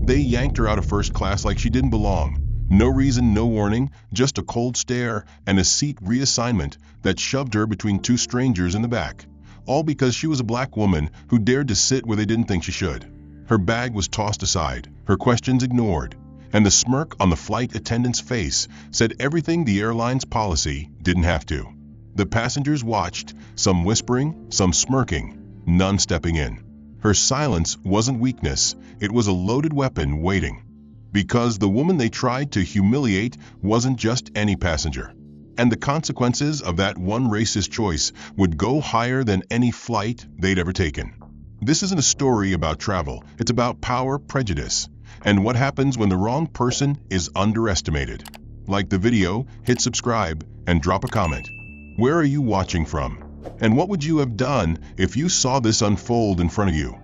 They yanked her out of first class like she didn't belong. No reason, no warning, just a cold stare and a seat reassignment that shoved her between two strangers in the back. All because she was a black woman who dared to sit where they didn't think she should. Her bag was tossed aside, her questions ignored, and the smirk on the flight attendant's face said everything the airline's policy didn't have to. The passengers watched, some whispering, some smirking, none stepping in. Her silence wasn't weakness, it was a loaded weapon waiting. Because the woman they tried to humiliate wasn't just any passenger. And the consequences of that one racist choice would go higher than any flight they'd ever taken. This isn't a story about travel, it's about power prejudice, and what happens when the wrong person is underestimated. Like the video, hit subscribe, and drop a comment. Where are you watching from? And what would you have done if you saw this unfold in front of you?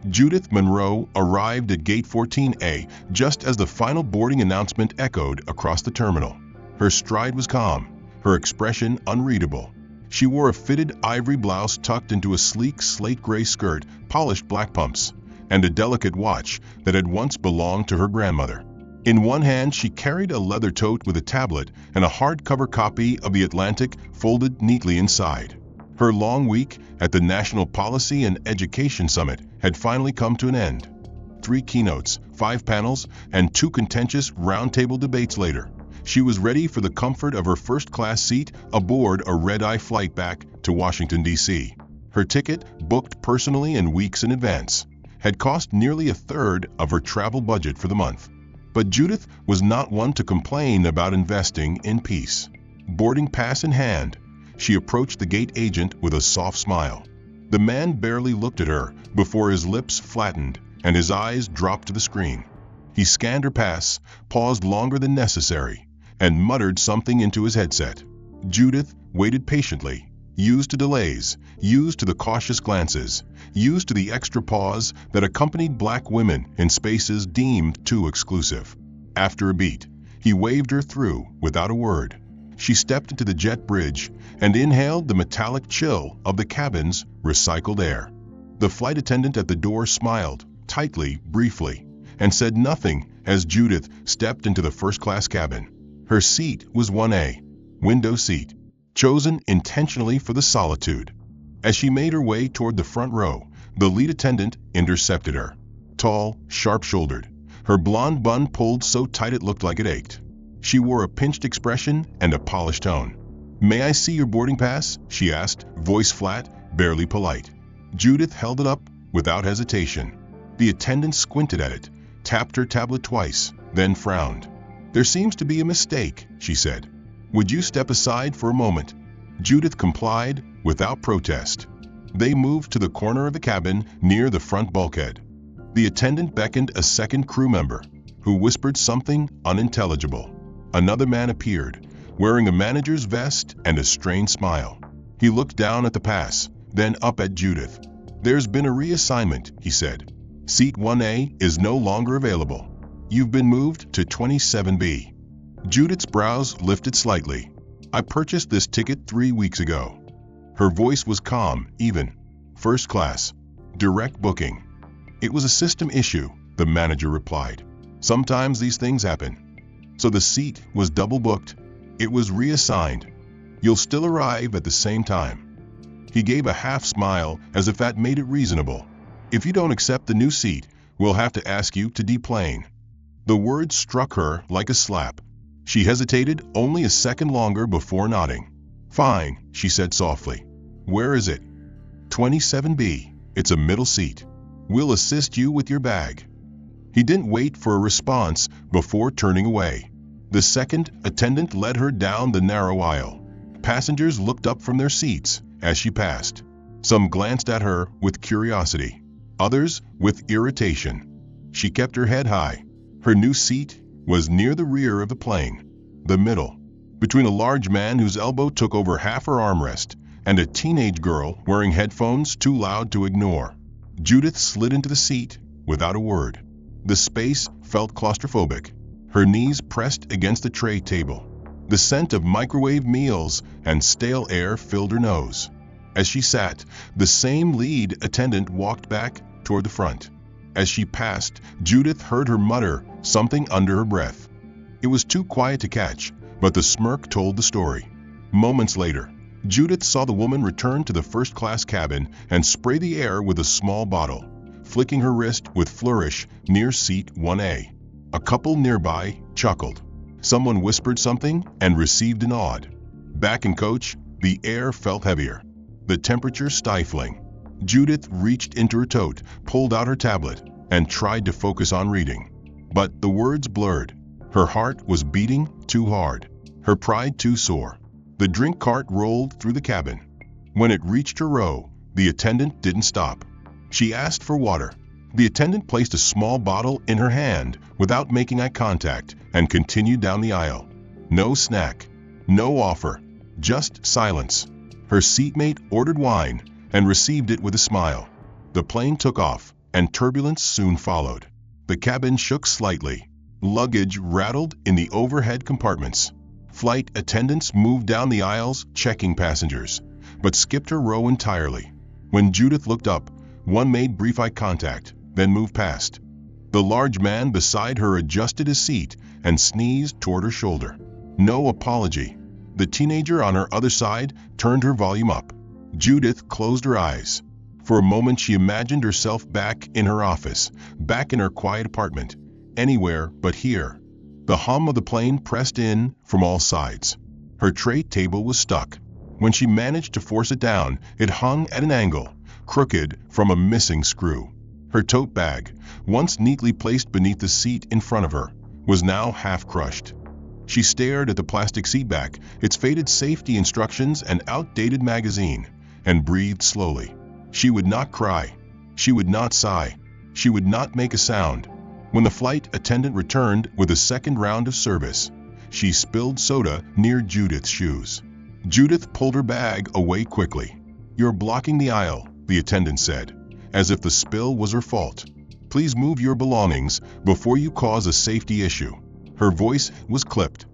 Judith Monroe arrived at Gate 14A just as the final boarding announcement echoed across the terminal. Her stride was calm, her expression unreadable. She wore a fitted ivory blouse tucked into a sleek slate-gray skirt, polished black pumps, and a delicate watch that had once belonged to her grandmother. In one hand, she carried a leather tote with a tablet and a hardcover copy of The Atlantic folded neatly inside. Her long week at the National Policy and Education Summit had finally come to an end. 3 keynotes, 5 panels, and 2 contentious roundtable debates later, she was ready for the comfort of her first-class seat aboard a red-eye flight back to Washington, D.C. Her ticket, booked personally and weeks in advance, had cost nearly a third of her travel budget for the month. But Judith was not one to complain about investing in peace. Boarding pass in hand, she approached the gate agent with a soft smile. The man barely looked at her before his lips flattened and his eyes dropped to the screen. He scanned her pass, paused longer than necessary, and muttered something into his headset. Judith waited patiently, used to delays, used to the cautious glances, used to the extra pause that accompanied black women in spaces deemed too exclusive. After a beat, he waved her through without a word. She stepped into the jet bridge and inhaled the metallic chill of the cabin's recycled air. The flight attendant at the door smiled, tightly, briefly, and said nothing as Judith stepped into the first-class cabin. Her seat was 1A, window seat, chosen intentionally for the solitude. As she made her way toward the front row, the lead attendant intercepted her. Tall, sharp-shouldered, her blonde bun pulled so tight it looked like it ached. She wore a pinched expression and a polished tone. "May I see your boarding pass?" she asked, voice flat, barely polite. Judith held it up without hesitation. The attendant squinted at it, tapped her tablet twice, then frowned. "There seems to be a mistake," she said. "Would you step aside for a moment?" Judith complied without protest. They moved to the corner of the cabin near the front bulkhead. The attendant beckoned a second crew member, who whispered something unintelligible. Another man appeared, wearing a manager's vest and a strained smile. He looked down at the pass, then up at Judith. "There's been a reassignment," he said. "Seat 1A is no longer available. You've been moved to 27B." Judith's brows lifted slightly. "I purchased this ticket 3 weeks ago." Her voice was calm, even. "First class. Direct booking." "It was a system issue," the manager replied. "Sometimes these things happen." So the seat was double booked. It was reassigned. "You'll still arrive at the same time." He gave a half smile as if that made it reasonable. "If you don't accept the new seat, we'll have to ask you to deplane." The words struck her like a slap. She hesitated only a second longer before nodding. "Fine," she said softly. "Where is it?" 27B. It's a middle seat. We'll assist you with your bag." He didn't wait for a response before turning away. The second attendant led her down the narrow aisle. Passengers looked up from their seats as she passed. Some glanced at her with curiosity, others with irritation. She kept her head high. Her new seat was near the rear of the plane, the middle, between a large man whose elbow took over half her armrest and a teenage girl wearing headphones too loud to ignore. Judith slid into the seat without a word. The space felt claustrophobic. Her knees pressed against the tray table. The scent of microwave meals and stale air filled her nose. As she sat, the same lead attendant walked back toward the front. As she passed, Judith heard her mutter something under her breath. It was too quiet to catch, but the smirk told the story. Moments later, Judith saw the woman return to the first-class cabin and spray the air with a small bottle, flicking her wrist with flourish near seat 1A. A couple nearby chuckled. Someone whispered something and received a nod. Back in coach, the air felt heavier, the temperature stifling. Judith reached into her tote, pulled out her tablet, and tried to focus on reading. But the words blurred. Her heart was beating too hard, her pride too sore. The drink cart rolled through the cabin. When it reached her row, the attendant didn't stop. She asked for water. The attendant placed a small bottle in her hand without making eye contact and continued down the aisle. No snack, no offer, just silence. Her seatmate ordered wine and received it with a smile. The plane took off, and turbulence soon followed. The cabin shook slightly. Luggage rattled in the overhead compartments. Flight attendants moved down the aisles checking passengers, but skipped her row entirely. When Judith looked up, one made brief eye contact, then moved past. The large man beside her adjusted his seat and sneezed toward her shoulder. No apology. The teenager on her other side turned her volume up. Judith closed her eyes. For a moment she imagined herself back in her office, back in her quiet apartment, anywhere but here. The hum of the plane pressed in from all sides. Her tray table was stuck. When she managed to force it down, it hung at an angle, crooked from a missing screw. Her tote bag, once neatly placed beneath the seat in front of her, was now half crushed. She stared at the plastic seat back, its faded safety instructions and outdated magazine, and breathed slowly. She would not cry. She would not sigh. She would not make a sound. When the flight attendant returned with a second round of service, she spilled soda near Judith's shoes. Judith pulled her bag away quickly. "You're blocking the aisle," the attendant said, as if the spill was her fault. "Please move your belongings before you cause a safety issue." Her voice was clipped.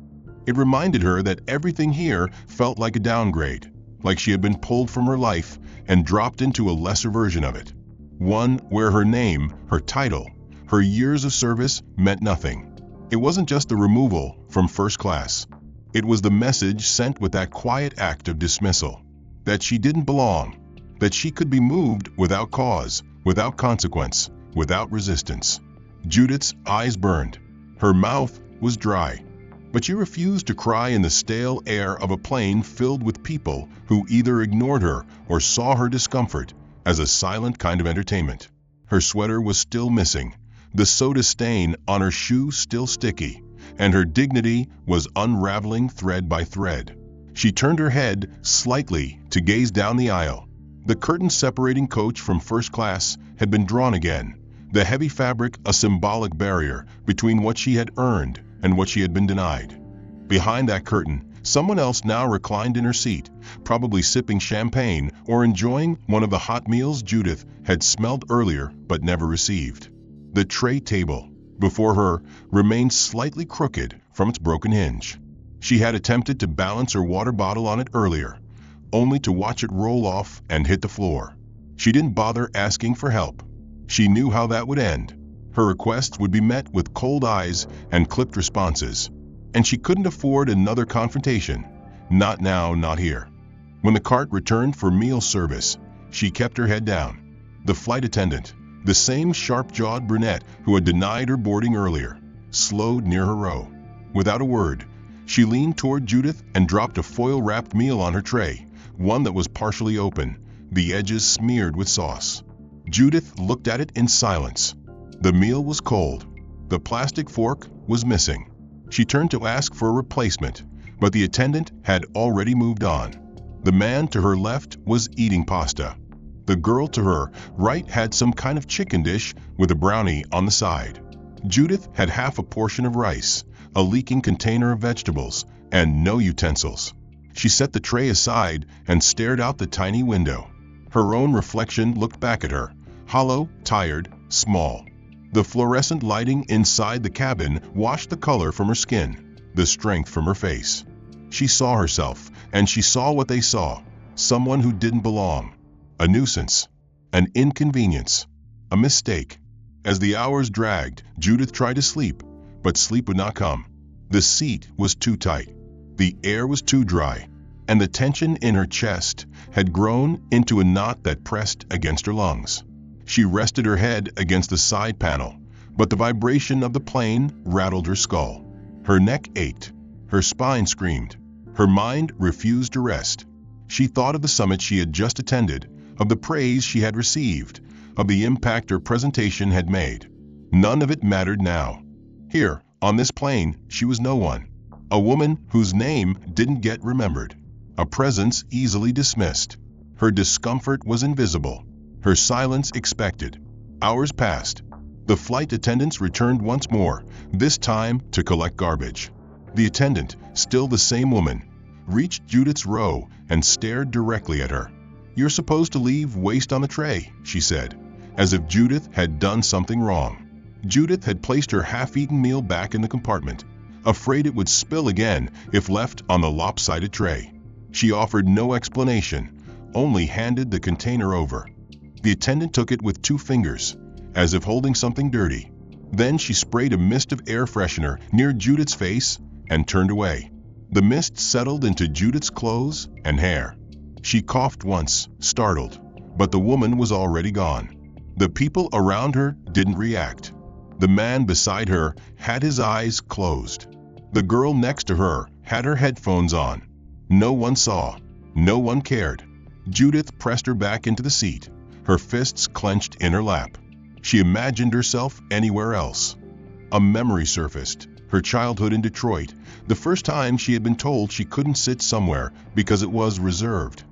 It reminded her that everything here felt like a downgrade, like she had been pulled from her life and dropped into a lesser version of it. One where her name, her title, her years of service meant nothing. It wasn't just the removal from first class. It was the message sent with that quiet act of dismissal, that she didn't belong, that she could be moved without cause, without consequence, without resistance. Judith's eyes burned. Her mouth was dry. But she refused to cry in the stale air of a plane filled with people who either ignored her or saw her discomfort as a silent kind of entertainment. Her sweater was still missing, the soda stain on her shoe still sticky, and her dignity was unraveling thread by thread. She turned her head slightly to gaze down the aisle. The curtain separating coach from first class had been drawn again, the heavy fabric a symbolic barrier between what she had earned and what she had been denied. Behind that curtain, someone else now reclined in her seat, probably sipping champagne or enjoying one of the hot meals Judith had smelled earlier but never received. The tray table before her remained slightly crooked from its broken hinge. She had attempted to balance her water bottle on it earlier, only to watch it roll off and hit the floor. She didn't bother asking for help. She knew how that would end. Her requests would be met with cold eyes and clipped responses, and she couldn't afford another confrontation. Not now, not here. When the cart returned for meal service, she kept her head down. The flight attendant, the same sharp-jawed brunette who had denied her boarding earlier, slowed near her row. Without a word, she leaned toward Judith and dropped a foil-wrapped meal on her tray, one that was partially open, the edges smeared with sauce. Judith looked at it in silence. The meal was cold. The plastic fork was missing. She turned to ask for a replacement, but the attendant had already moved on. The man to her left was eating pasta. The girl to her right had some kind of chicken dish with a brownie on the side. Judith had half a portion of rice, a leaking container of vegetables, and no utensils. She set the tray aside and stared out the tiny window. Her own reflection looked back at her, hollow, tired, small. The fluorescent lighting inside the cabin washed the color from her skin, the strength from her face. She saw herself, and she saw what they saw, someone who didn't belong. A nuisance, an inconvenience, a mistake. As the hours dragged, Judith tried to sleep, but sleep would not come. The seat was too tight, the air was too dry, and the tension in her chest had grown into a knot that pressed against her lungs. She rested her head against the side panel, but the vibration of the plane rattled her skull. Her neck ached, her spine screamed, her mind refused to rest. She thought of the summit she had just attended, of the praise she had received, of the impact her presentation had made. None of it mattered now. Here, on this plane, she was no one. A woman whose name didn't get remembered. A presence easily dismissed. Her discomfort was invisible. Her silence expected. Hours passed. The flight attendants returned once more, this time to collect garbage. The attendant, still the same woman, reached Judith's row and stared directly at her. "You're supposed to leave waste on the tray," she said, as if Judith had done something wrong. Judith had placed her half-eaten meal back in the compartment, afraid it would spill again if left on the lopsided tray. She offered no explanation, only handed the container over. The attendant took it with 2 fingers, as if holding something dirty. Then she sprayed a mist of air freshener near Judith's face and turned away. The mist settled into Judith's clothes and hair. She coughed once, startled, but the woman was already gone. The people around her didn't react. The man beside her had his eyes closed. The girl next to her had her headphones on. No one saw. No one cared. Judith pressed her back into the seat, her fists clenched in her lap. She imagined herself anywhere else. A memory surfaced, her childhood in Detroit, the first time she had been told she couldn't sit somewhere because it was reserved.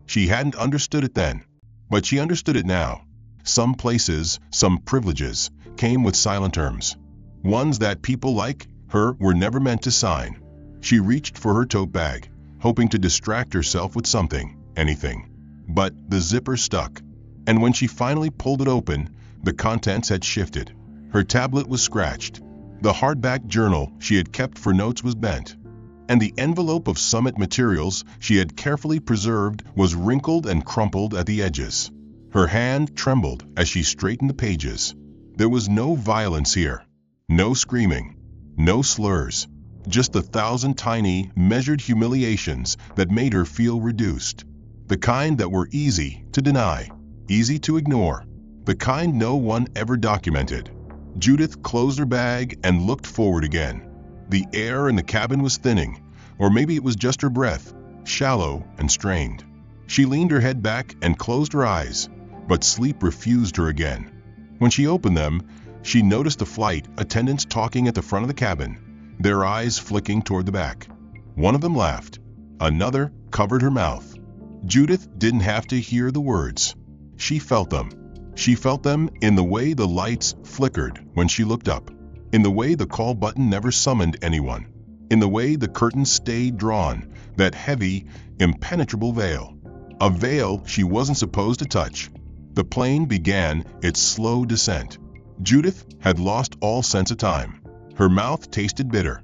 She hadn't understood it then, but she understood it now. Some places, some privileges, came with silent terms. Ones that people like her were never meant to sign. She reached for her tote bag, hoping to distract herself with something, anything. But the zipper stuck, and when she finally pulled it open, the contents had shifted. Her tablet was scratched. The hardback journal she had kept for notes was bent, and the envelope of summit materials she had carefully preserved was wrinkled and crumpled at the edges. Her hand trembled as she straightened the pages. There was no violence here, no screaming, no slurs, just 1,000 tiny, measured humiliations that made her feel reduced. The kind that were easy to deny, easy to ignore, the kind no one ever documented. Judith closed her bag and looked forward again. The air in the cabin was thinning, or maybe it was just her breath, shallow and strained. She leaned her head back and closed her eyes, but sleep refused her again. When she opened them, she noticed the flight attendants talking at the front of the cabin, their eyes flicking toward the back. One of them laughed. Another covered her mouth. Judith didn't have to hear the words. She felt them. She felt them in the way the lights flickered when she looked up, in the way the call button never summoned anyone, in the way the curtains stayed drawn, that heavy, impenetrable veil. A veil she wasn't supposed to touch. The plane began its slow descent. Judith had lost all sense of time. Her mouth tasted bitter.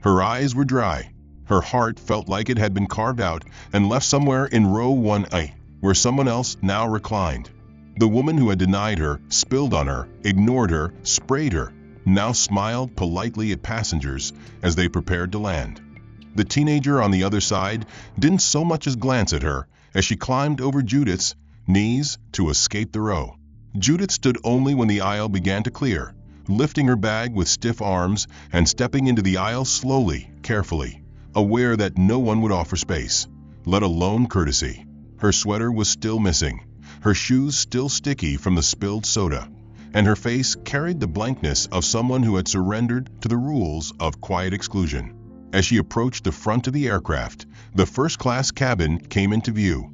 Her eyes were dry. Her heart felt like it had been carved out and left somewhere in row 1A, where someone else now reclined. The woman who had denied her, spilled on her, ignored her, sprayed her, now smiled politely at passengers as they prepared to land. The teenager on the other side didn't so much as glance at her as she climbed over Judith's knees to escape the row. Judith stood only when the aisle began to clear, lifting her bag with stiff arms and stepping into the aisle slowly, carefully, aware that no one would offer space, let alone courtesy. Her sweater was still missing, her shoes still sticky from the spilled soda, and her face carried the blankness of someone who had surrendered to the rules of quiet exclusion. As she approached the front of the aircraft, the first-class cabin came into view.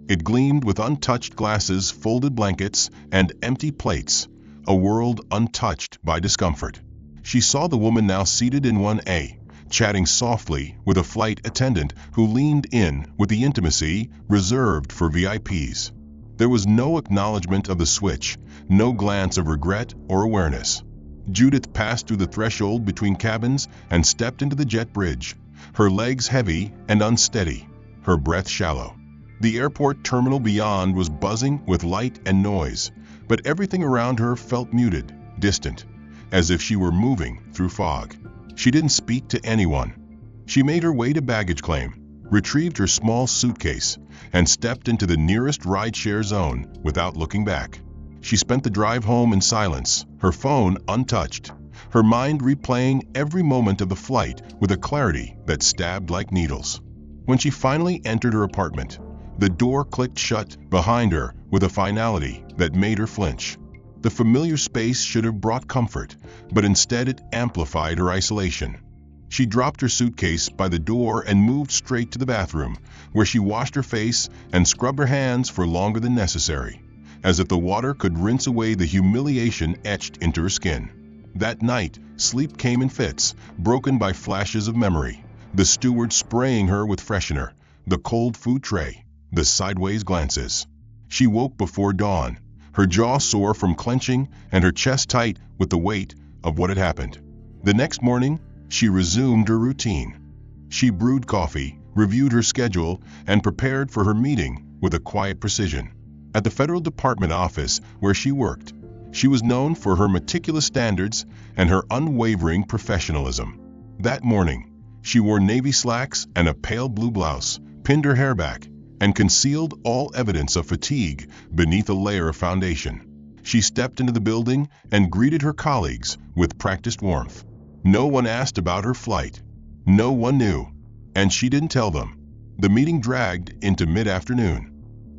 It gleamed with untouched glasses, folded blankets, and empty plates, a world untouched by discomfort. She saw the woman now seated in 1A, chatting softly with a flight attendant who leaned in with the intimacy reserved for VIPs. There was no acknowledgement of the switch, no glance of regret or awareness. Judith passed through the threshold between cabins and stepped into the jet bridge, her legs heavy and unsteady, her breath shallow. The airport terminal beyond was buzzing with light and noise, but everything around her felt muted, distant, as if she were moving through fog. She didn't speak to anyone. She made her way to baggage claim, retrieved her small suitcase, and stepped into the nearest rideshare zone without looking back. She spent the drive home in silence, her phone untouched, her mind replaying every moment of the flight with a clarity that stabbed like needles. When she finally entered her apartment, the door clicked shut behind her with a finality that made her flinch. The familiar space should have brought comfort, but instead it amplified her isolation. She dropped her suitcase by the door and moved straight to the bathroom, where she washed her face and scrubbed her hands for longer than necessary, as if the water could rinse away the humiliation etched into her skin. That night, sleep came in fits, broken by flashes of memory, the steward spraying her with freshener, the cold food tray, the sideways glances. She woke before dawn, her jaw sore from clenching and her chest tight with the weight of what had happened. The next morning, she resumed her routine. She brewed coffee, reviewed her schedule, and prepared for her meeting with a quiet precision. At the federal department office where she worked, she was known for her meticulous standards and her unwavering professionalism. That morning, she wore navy slacks and a pale blue blouse, pinned her hair back, and concealed all evidence of fatigue beneath a layer of foundation. She stepped into the building and greeted her colleagues with practiced warmth. No one asked about her flight. No one knew, and she didn't tell them. The meeting dragged into mid-afternoon.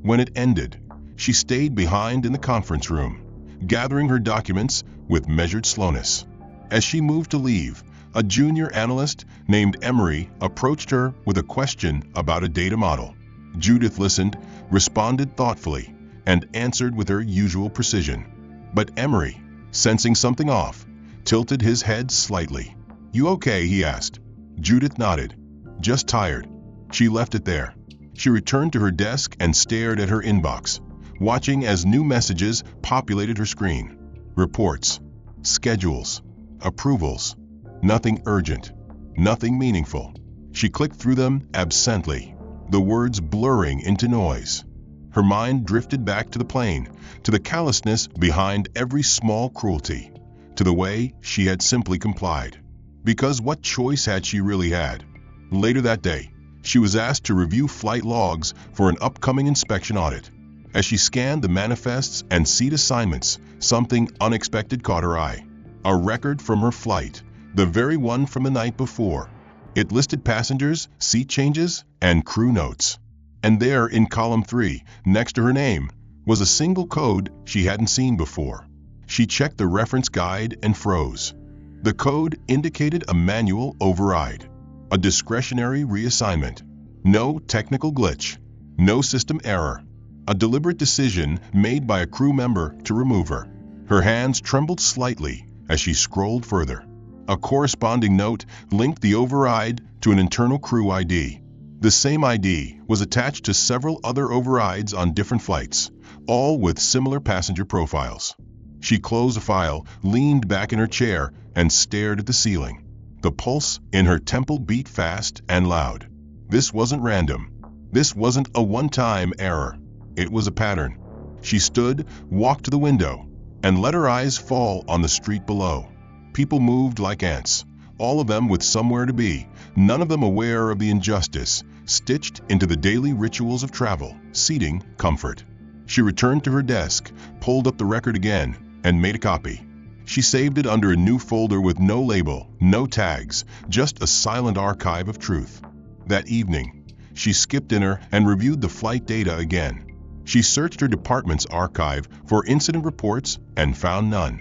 When it ended, she stayed behind in the conference room, gathering her documents with measured slowness. As she moved to leave, a junior analyst named Emery approached her with a question about a data model. Judith listened, responded thoughtfully, and answered with her usual precision. But Emery, sensing something off, tilted his head slightly. "You okay?" he asked. Judith nodded. "Just tired." She left it there. She returned to her desk and stared at her inbox, watching as new messages populated her screen. Reports, schedules, approvals. Nothing urgent, nothing meaningful. She clicked through them absently, the words blurring into noise. Her mind drifted back to the plane, to the callousness behind every small cruelty, to the way she had simply complied. Because what choice had she really had? Later that day, she was asked to review flight logs for an upcoming inspection audit. As she scanned the manifests and seat assignments, something unexpected caught her eye. A record from her flight, the very one from the night before. It listed passengers, seat changes, and crew notes. And there, in column 3, next to her name, was a single code she hadn't seen before. She checked the reference guide and froze. The code indicated a manual override, a discretionary reassignment. No technical glitch, no system error. A deliberate decision made by a crew member to remove her. Her hands trembled slightly as she scrolled further. A corresponding note linked the override to an internal crew ID. The same ID was attached to several other overrides on different flights, all with similar passenger profiles. She closed the file, leaned back in her chair, and stared at the ceiling. The pulse in her temple beat fast and loud. This wasn't random. This wasn't a one-time error. It was a pattern. She stood, walked to the window, and let her eyes fall on the street below. People moved like ants, all of them with somewhere to be, none of them aware of the injustice, stitched into the daily rituals of travel, seating, comfort. She returned to her desk, pulled up the record again, and made a copy. She saved it under a new folder with no label, no tags, just a silent archive of truth. That evening, she skipped dinner and reviewed the flight data again. She searched her department's archive for incident reports and found none.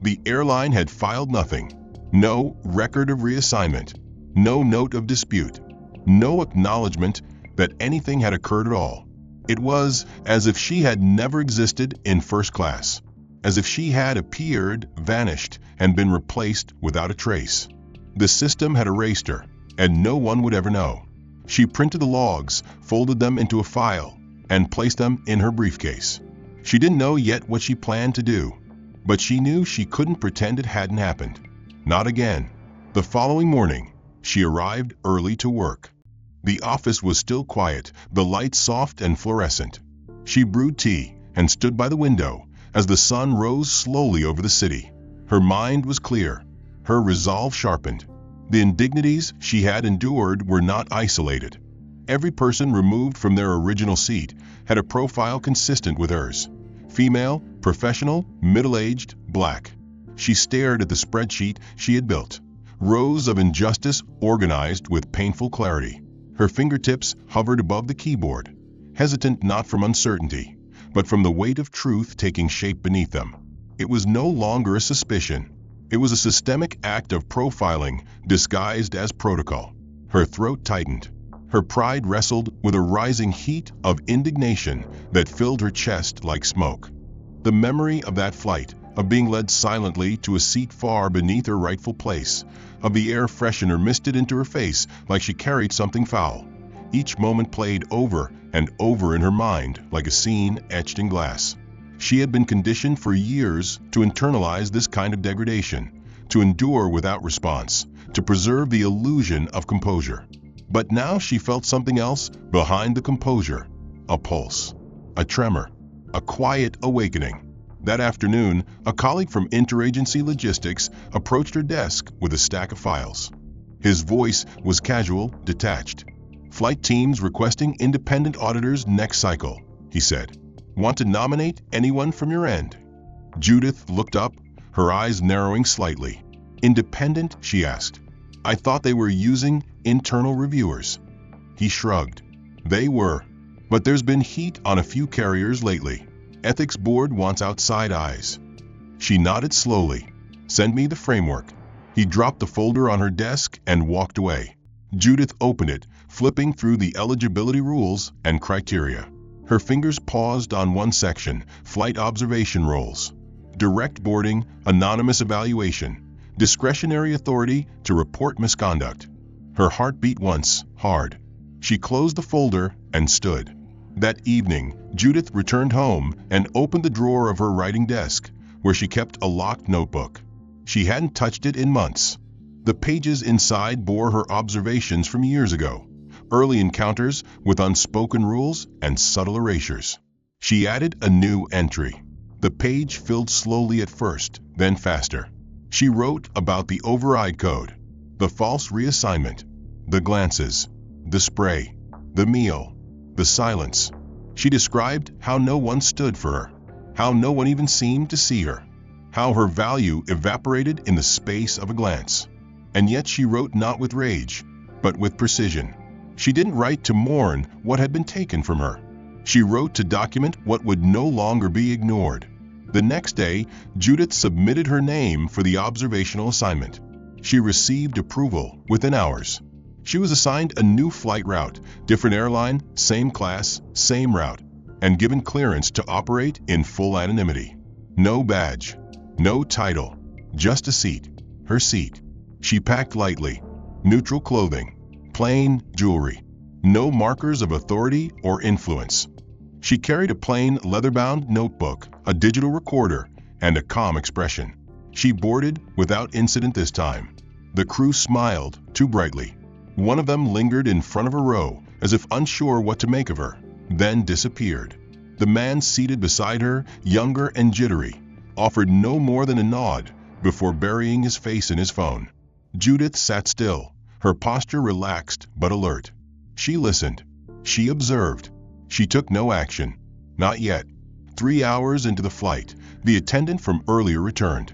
The airline had filed nothing. No record of reassignment, no note of dispute, no acknowledgement that anything had occurred at all. It was as if she had never existed in first class, as if she had appeared, vanished, and been replaced without a trace. The system had erased her, and no one would ever know. She printed the logs, folded them into a file, and placed them in her briefcase. She didn't know yet what she planned to do, but she knew she couldn't pretend it hadn't happened. Not again. The following morning, she arrived early to work. The office was still quiet, the lights soft and fluorescent. She brewed tea and stood by the window as the sun rose slowly over the city. Her mind was clear, her resolve sharpened. The indignities she had endured were not isolated. Every person removed from their original seat had a profile consistent with hers. Female, professional, middle-aged, black. She stared at the spreadsheet she had built. Rows of injustice organized with painful clarity. Her fingertips hovered above the keyboard, hesitant not from uncertainty, but from the weight of truth taking shape beneath them. It was no longer a suspicion. It was a systemic act of profiling disguised as protocol. Her throat tightened. Her pride wrestled with a rising heat of indignation that filled her chest like smoke. The memory of that flight, of being led silently to a seat far beneath her rightful place, of the air freshener misted into her face like she carried something foul. Each moment played over and over in her mind like a scene etched in glass. She had been conditioned for years to internalize this kind of degradation, to endure without response, to preserve the illusion of composure. But now she felt something else behind the composure, a pulse, a tremor, a quiet awakening. That afternoon, a colleague from Interagency Logistics approached her desk with a stack of files. His voice was casual, detached. "Flight teams requesting independent auditors next cycle," he said. "Want to nominate anyone from your end?" Judith looked up, her eyes narrowing slightly. "Independent?" she asked. "I thought they were using internal reviewers." He shrugged. "They were. But there's been heat on a few carriers lately. Ethics board wants outside eyes." She nodded slowly. "Send me the framework." He dropped the folder on her desk and walked away. Judith opened it, flipping through the eligibility rules and criteria. Her fingers paused on one section, flight observation roles. Direct boarding, anonymous evaluation, discretionary authority to report misconduct. Her heart beat once, hard. She closed the folder and stood. That evening, Judith returned home and opened the drawer of her writing desk, where she kept a locked notebook. She hadn't touched it in months. The pages inside bore her observations from years ago, early encounters with unspoken rules and subtle erasures. She added a new entry. The page filled slowly at first, then faster. She wrote about the override code, the false reassignment, the glances, the spray, the meal, the silence. She described how no one stood for her, how no one even seemed to see her, how her value evaporated in the space of a glance. And yet she wrote not with rage, but with precision. She didn't write to mourn what had been taken from her. She wrote to document what would no longer be ignored. The next day, Judith submitted her name for the observational assignment. She received approval within hours. She was assigned a new flight route, different airline, same class, same route, and given clearance to operate in full anonymity. No badge, no title, just a seat, her seat. She packed lightly, neutral clothing, plain jewelry, no markers of authority or influence. She carried a plain leather-bound notebook, a digital recorder, and a calm expression. She boarded without incident this time. The crew smiled too brightly. One of them lingered in front of a row, as if unsure what to make of her, then disappeared. The man seated beside her, younger and jittery, offered no more than a nod before burying his face in his phone. Judith sat still, her posture relaxed but alert. She listened. She observed. She took no action. Not yet. 3 hours into the flight, the attendant from earlier returned.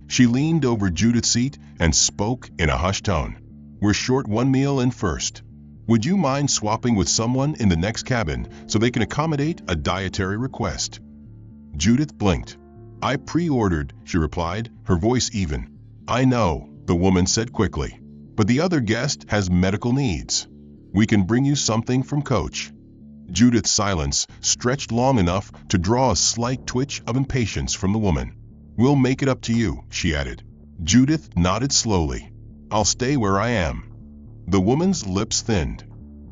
She leaned over Judith's seat and spoke in a hushed tone. "We're short one meal in first. Would you mind swapping with someone in the next cabin so they can accommodate a dietary request?" Judith blinked. "I pre-ordered," she replied, her voice even. "I know," the woman said quickly, "but the other guest has medical needs. We can bring you something from coach." Judith's silence stretched long enough to draw a slight twitch of impatience from the woman. "We'll make it up to you," she added. Judith nodded slowly. "I'll stay where I am." The woman's lips thinned.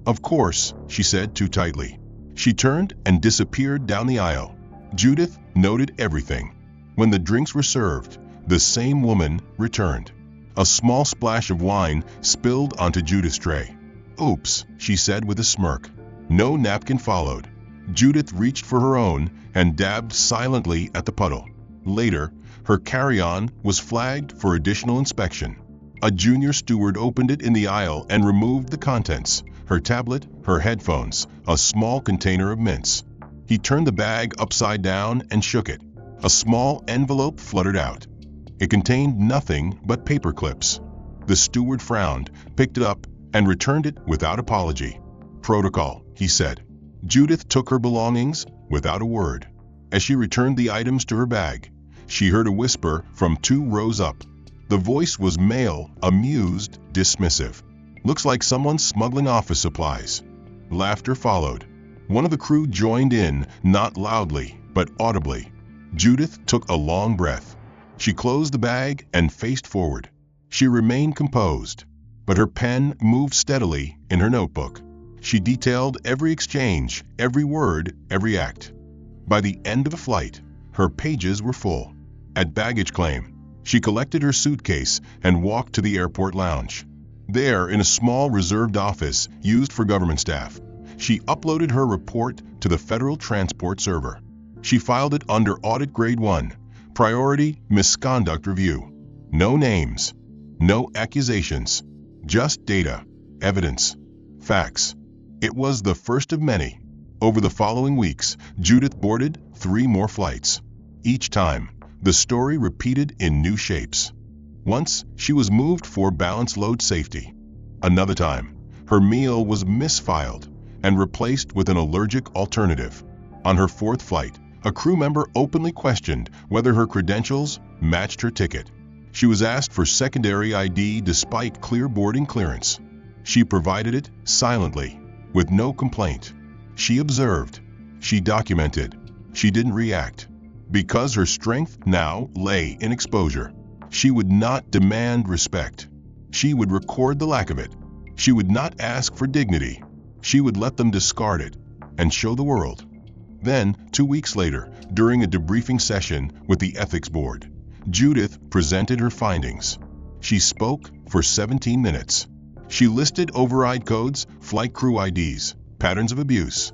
"Of course," she said too tightly. She turned and disappeared down the aisle. Judith noted everything. When the drinks were served, the same woman returned. A small splash of wine spilled onto Judith's tray. "Oops," she said with a smirk. No napkin followed. Judith reached for her own and dabbed silently at the puddle. Later, Her carry-on was flagged for additional inspection. A junior steward opened it in the aisle and removed the contents: her tablet, her headphones, a small container of mints. He turned the bag upside down and shook it. A small envelope fluttered out. It contained nothing but paper clips. The steward frowned, picked it up, and returned it without apology. "Protocol," he said. Judith took her belongings without a word. As she returned the items to her bag, she heard a whisper from 2 rows up. The voice was male, amused, dismissive. "Looks like someone's smuggling office supplies." Laughter followed. One of the crew joined in, not loudly, but audibly. Judith took a long breath. She closed the bag and faced forward. She remained composed, but her pen moved steadily in her notebook. She detailed every exchange, every word, every act. By the end of the flight, her pages were full. At baggage claim, she collected her suitcase and walked to the airport lounge. There, in a small reserved office used for government staff, she uploaded her report to the Federal Transport Server. She filed it under Audit Grade 1, Priority Misconduct Review. No names, no accusations, just data, evidence, facts. It was the first of many. Over the following weeks, Judith boarded 3 more flights. Each time, the story repeated in new shapes. Once, she was moved for balance load safety. Another time, her meal was misfiled and replaced with an allergic alternative. On her 4th flight, a crew member openly questioned whether her credentials matched her ticket. She was asked for secondary ID despite clear boarding clearance. She provided it silently, with no complaint. She observed. She documented. She didn't react. Because her strength now lay in exposure. She would not demand respect. She would record the lack of it. She would not ask for dignity. She would let them discard it and show the world. Then, 2 weeks later, during a debriefing session with the ethics board, Judith presented her findings. She spoke for 17 minutes. She listed override codes, flight crew IDs, patterns of abuse.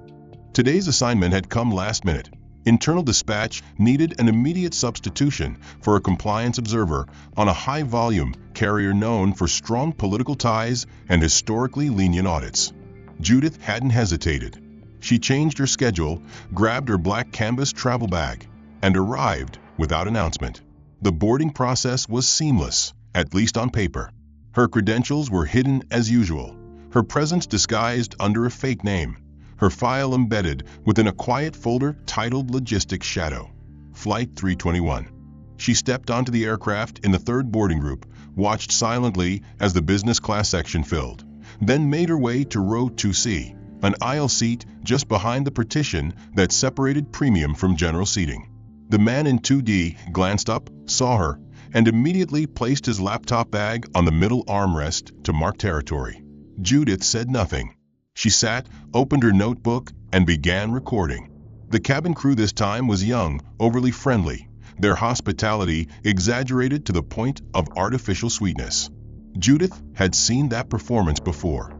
Today's assignment had come last minute. Internal dispatch needed an immediate substitution for a compliance observer on a high-volume carrier known for strong political ties and historically lenient audits. Judith hadn't hesitated. She changed her schedule, grabbed her black canvas travel bag, and arrived without announcement. The boarding process was seamless, at least on paper. Her credentials were hidden as usual, her presence disguised under a fake name, her file embedded within a quiet folder titled Logistics Shadow. Flight 321. She stepped onto the aircraft in the 3rd boarding group, watched silently as the business class section filled, then made her way to row 2C, an aisle seat just behind the partition that separated premium from general seating. The man in 2D glanced up, saw her, and immediately placed his laptop bag on the middle armrest to mark territory. Judith said nothing. She sat, opened her notebook, and began recording. The cabin crew this time was young, overly friendly, their hospitality exaggerated to the point of artificial sweetness. Judith had seen that performance before.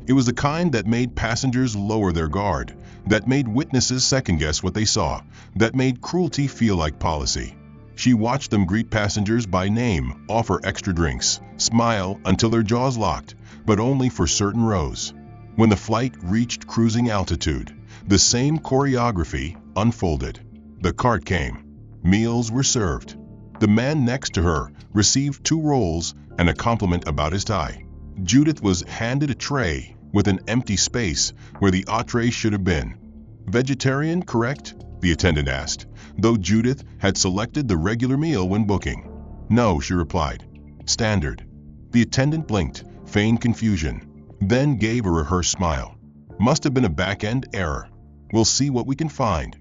It was the kind that made passengers lower their guard, that made witnesses second-guess what they saw, that made cruelty feel like policy. She watched them greet passengers by name, offer extra drinks, smile until their jaws locked, but only for certain rows. When the flight reached cruising altitude, the same choreography unfolded. The cart came. Meals were served. The man next to her received 2 rolls and a compliment about his tie. Judith was handed a tray with an empty space where the entree should have been. "Vegetarian, correct?" the attendant asked, though Judith had selected the regular meal when booking. "No," she replied. "Standard." The attendant blinked, feigned confusion, then gave a rehearsed smile. "Must have been a back-end error. We'll see what we can find."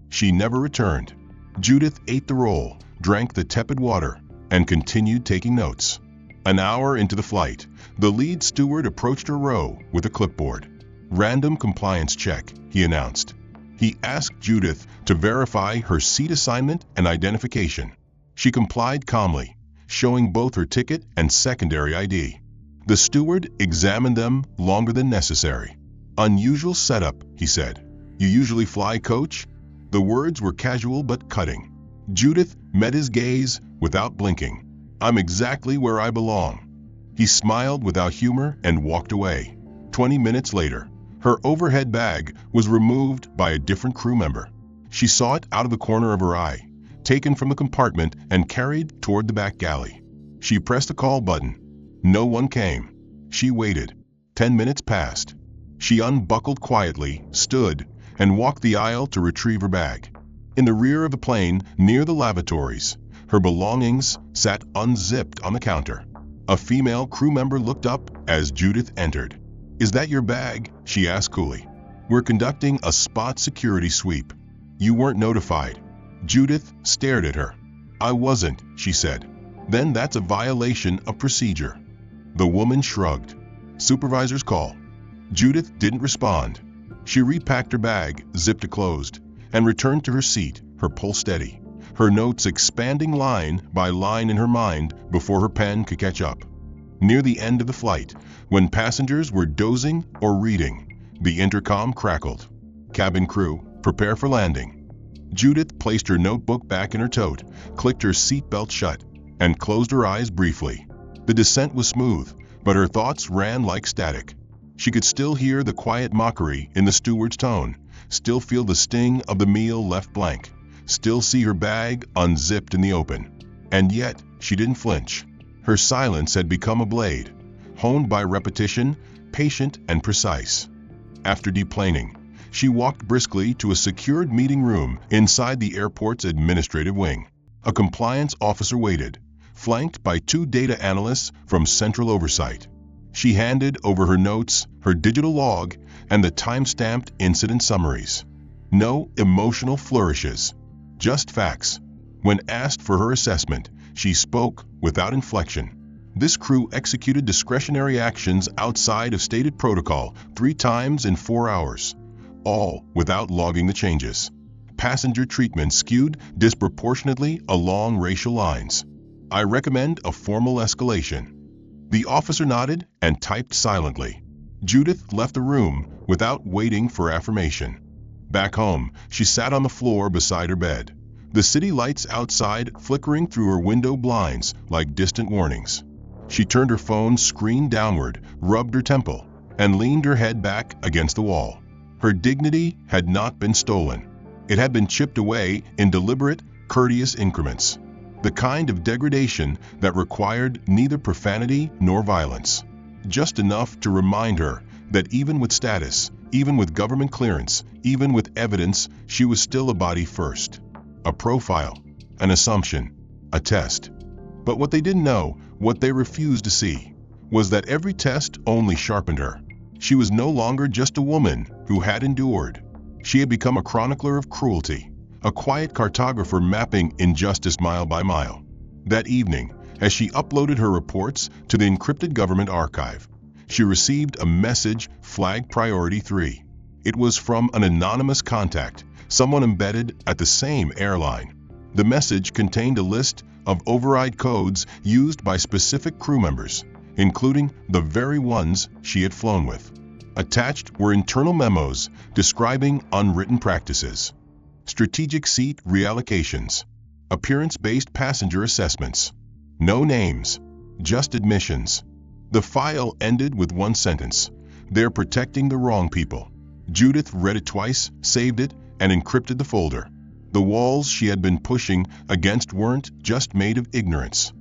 She never returned. Judith ate the roll, drank the tepid water, and continued taking notes. An hour into the flight, the lead steward approached her row with a clipboard. "Random compliance check," he announced. He asked Judith to verify her seat assignment and identification. She complied calmly, showing both her ticket and secondary ID. The steward examined them longer than necessary. "Unusual setup," he said. "You usually fly coach?" The words were casual but cutting. Judith met his gaze without blinking. "I'm exactly where I belong." He smiled without humor and walked away. 20 minutes later, her overhead bag was removed by a different crew member. She saw it out of the corner of her eye, taken from the compartment and carried toward the back galley. She pressed the call button. No one came. She waited. 10 minutes passed. She unbuckled quietly, stood, and walked the aisle to retrieve her bag. In the rear of the plane, near the lavatories, her belongings sat unzipped on the counter. A female crew member looked up as Judith entered. "Is that your bag?" she asked coolly. "We're conducting a spot security sweep. You weren't notified." Judith stared at her. "I wasn't," she said. "Then that's a violation of procedure." The woman shrugged. "Supervisor's call." Judith didn't respond. She repacked her bag, zipped it closed, and returned to her seat, her pulse steady, her notes expanding line by line in her mind before her pen could catch up. Near the end of the flight, when passengers were dozing or reading, the intercom crackled. "Cabin crew, prepare for landing." Judith placed her notebook back in her tote, clicked her seatbelt shut, and closed her eyes briefly. The descent was smooth, but her thoughts ran like static. She could still hear the quiet mockery in the steward's tone, still feel the sting of the meal left blank, still see her bag unzipped in the open. And yet, she didn't flinch. Her silence had become a blade, honed by repetition, patient and precise. After deplaning, she walked briskly to a secured meeting room inside the airport's administrative wing. A compliance officer waited, flanked by 2 data analysts from Central Oversight. She handed over her notes, her digital log, and the time-stamped incident summaries. No emotional flourishes, just facts. When asked for her assessment, she spoke without inflection. This crew executed discretionary actions outside of stated protocol 3 times in 4 hours, all without logging the changes. Passenger treatment skewed disproportionately along racial lines. "I recommend a formal escalation." The officer nodded and typed silently. Judith left the room without waiting for affirmation. Back home, she sat on the floor beside her bed, the city lights outside flickering through her window blinds like distant warnings. She turned her phone screen downward, rubbed her temple, and leaned her head back against the wall. Her dignity had not been stolen. It had been chipped away in deliberate, courteous increments. The kind of degradation that required neither profanity nor violence. Just enough to remind her that even with status, even with government clearance, even with evidence, she was still a body first. A profile, an assumption, a test. But what they didn't know, what they refused to see, was that every test only sharpened her. She was no longer just a woman who had endured. She had become a chronicler of cruelty, a quiet cartographer mapping injustice mile by mile. That evening, as she uploaded her reports to the encrypted government archive, she received a message flagged Priority 3. It was from an anonymous contact, someone embedded at the same airline. The message contained a list of override codes used by specific crew members, including the very ones she had flown with. Attached were internal memos describing unwritten practices, strategic seat reallocations, appearance-based passenger assessments. No names, just admissions. The file ended with one sentence: "They're protecting the wrong people." Judith read it twice, saved it, and encrypted the folder. The walls she had been pushing against weren't just made of ignorance.